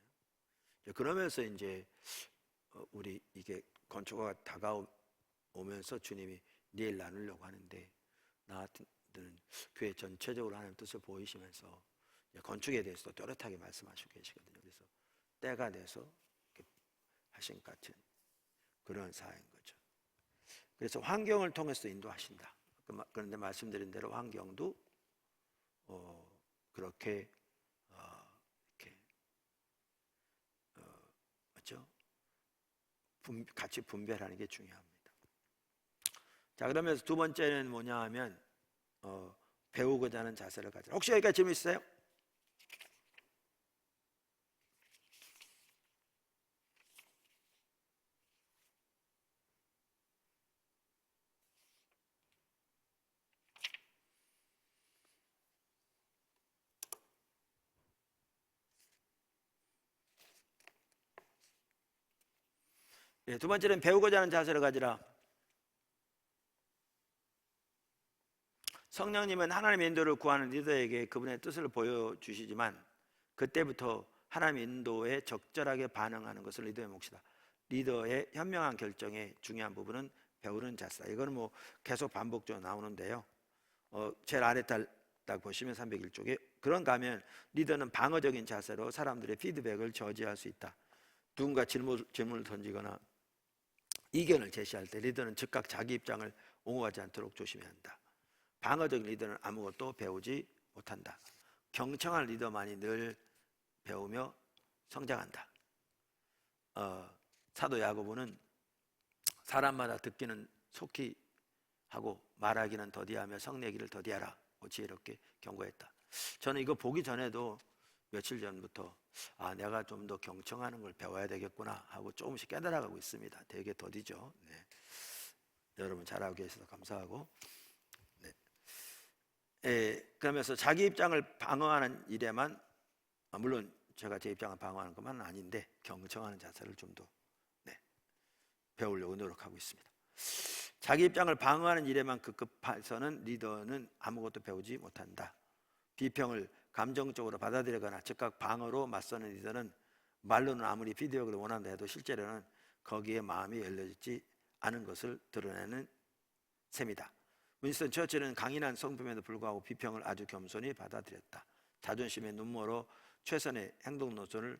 그러면서 이제 우리 이게 건축가 다가오면서 주님이 내일 나누려고 하는데, 나 같은 는 교회 전체적으로 하나님 뜻을 보이시면서 건축에 대해서도 또렷하게 말씀하시고 계시거든요. 그래서 때가 돼서 하신 것 같은 그런 사회인 거죠. 그래서 환경을 통해서 인도하신다. 그런데 말씀드린 대로 환경도 그렇게 이렇게 맞죠? 같이 분별하는 게 중요합니다. 자, 그러면서 두 번째는 뭐냐 하면 배우고자 하는 자세를 가지라. 혹시 여기까지 질문 있어요? 네, 두 번째는 배우고자 하는 자세를 가지라. 성령님은 하나님의 인도를 구하는 리더에게 그분의 뜻을 보여주시지만 그때부터 하나님의 인도에 적절하게 반응하는 것을 리더의 몫이다. 리더의 현명한 결정의 중요한 부분은 배우는 자세다. 이거는 뭐 계속 반복적으로 나오는데요. 제일 아래 딱 보시면 301쪽에 그런가 하면 리더는 방어적인 자세로 사람들의 피드백을 저지할 수 있다. 누군가 질문을 던지거나 이견을 제시할 때 리더는 즉각 자기 입장을 옹호하지 않도록 조심해야 한다. 방어적인 리더는 아무것도 배우지 못한다. 경청한 리더만이 늘 배우며 성장한다. 사도 야고보는 사람마다 듣기는 속히 하고 말하기는 더디하며 성내기를 더디하라. 지혜롭게 경고했다. 저는 이거 보기 전에도 며칠 전부터 내가 좀 더 경청하는 걸 배워야 되겠구나 하고 조금씩 깨달아가고 있습니다. 되게 더디죠. 네. 여러분 잘하고 계셔서 감사하고. 네. 그러면서 자기 입장을 방어하는 일에만, 물론 제가 제 입장을 방어하는 것만 아닌데 경청하는 자세를 좀 더 배우려고 노력하고 있습니다. 자기 입장을 방어하는 일에만 급급해서는 리더는 아무것도 배우지 못한다. 비평을 감정적으로 받아들이거나 즉각 방어로 맞서는 리더는 말로는 아무리 피드백을 원한다 해도 실제로는 거기에 마음이 열려있지 않은 것을 드러내는 셈이다. 윈스턴 처칠은 강인한 성품에도 불구하고 비평을 아주 겸손히 받아들였다. 자존심의 눈물로 최선의 행동 노선을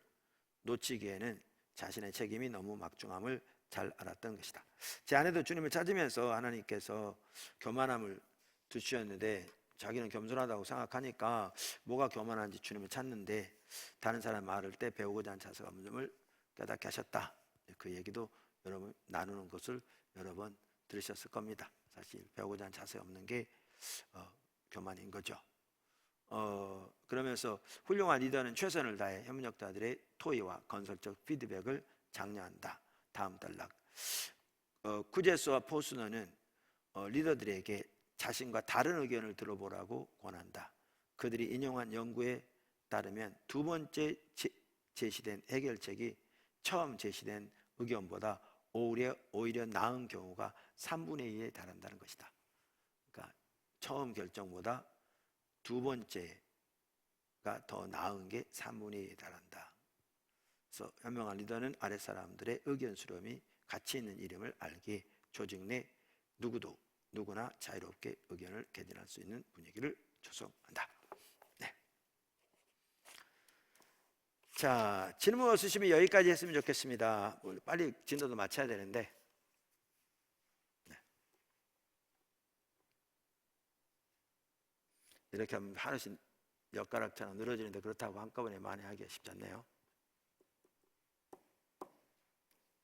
놓치기에는 자신의 책임이 너무 막중함을 잘 알았던 것이다. 제 아내도 주님을 찾으면서 하나님께서 교만함을 두셨는데 자기는 겸손하다고 생각하니까 뭐가 교만한지 주님을 찾는데 다른 사람 말할 때 배우고자 하는 자세가 없는 점을 깨닫게 하셨다. 그 얘기도 여러분 나누는 것을 여러 번 들으셨을 겁니다. 사실 배우고자 하는 자세 없는 게 교만인 거죠. 그러면서 훌륭한 리더는 최선을 다해 협력자들의 토의와 건설적 피드백을 장려한다. 다음 단락. 쿠제스와 포스너는 리더들에게 자신과 다른 의견을 들어보라고 권한다. 그들이 인용한 연구에 따르면 두 번째 제시된 해결책이 처음 제시된 의견보다 오히려 나은 경우가 3분의 2에 달한다는 것이다. 그러니까 처음 결정보다 두 번째가 더 나은 게 3분의 2에 달한다. 그래서 현명한 리더는 아랫사람들의 의견 수렴이 가치 있는 이름을 알기에 조직 내 누구나 자유롭게 의견을 개진할 수 있는 분위기를 조성한다. 네. 자, 질문 없으시면 여기까지 했으면 좋겠습니다. 빨리 진도도 마쳐야 되는데 이렇게 하면 하나씩 엿가락처럼 늘어지는데 그렇다고 한꺼번에 많이 하기가 쉽지 않네요.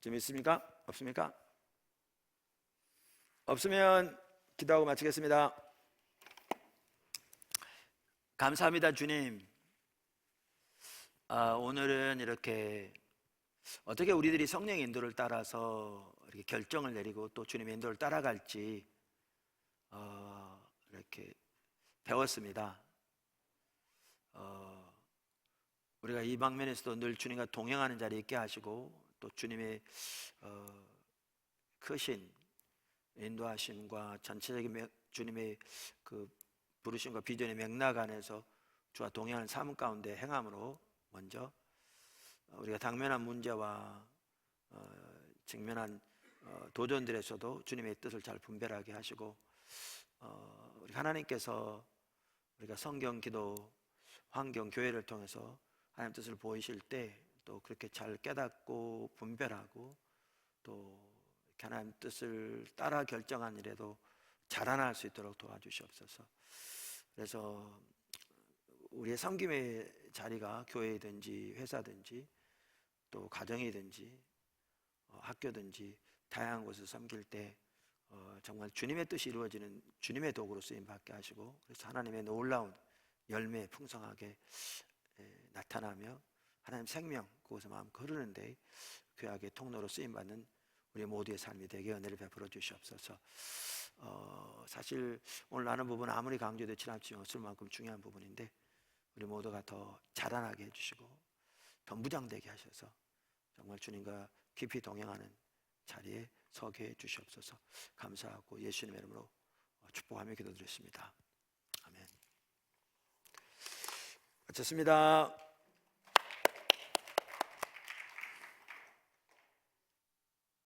좀 있습니까? 없습니까? 없으면 기도하고 마치겠습니다. 감사합니다, 주님. 오늘은 이렇게 어떻게 우리들이 성령의 인도를 따라서 이렇게 결정을 내리고 또 주님의 인도를 따라갈지 이렇게 배웠습니다. 우리가 이 방면에서도 늘 주님과 동행하는 자리에 있게 하시고 또 주님의 크신 인도하심과 전체적인 주님의 그 부르심과 비전의 맥락 안에서 주와 동행하는 삶 가운데 행함으로 먼저 우리가 당면한 문제와 직면한 도전들에서도 주님의 뜻을 잘 분별하게 하시고 우리 하나님께서 우리가 성경, 기도, 환경, 교회를 통해서 하나님 뜻을 보이실 때 또 그렇게 잘 깨닫고 분별하고 또 하나님 뜻을 따라 결정한 일에도 자라날 수 있도록 도와주시옵소서. 그래서 우리의 섬김의 자리가 교회든지 회사든지 또 가정이든지 학교든지 다양한 곳에서 섬길 때 정말 주님의 뜻이 이루어지는 주님의 도구로 쓰임 받게 하시고 그래서 하나님의 놀라운 열매 풍성하게 나타나며 하나님 생명 그곳에 마음껏 흐르는데 귀하게 통로로 쓰임 받는 우리 모두의 삶이 되게 은혜를 베풀어 주시옵소서. 사실 오늘 나눈 부분은 아무리 강조해도 지나치지 않을 만큼 중요한 부분인데 우리 모두가 더 자라나게 해주시고 더 무장되게 하셔서 정말 주님과 깊이 동행하는 자리에 서게 해 주시옵소서. 감사하고 예수님의 이름으로 축복하며 기도드렸습니다. 아멘. 마쳤습니다.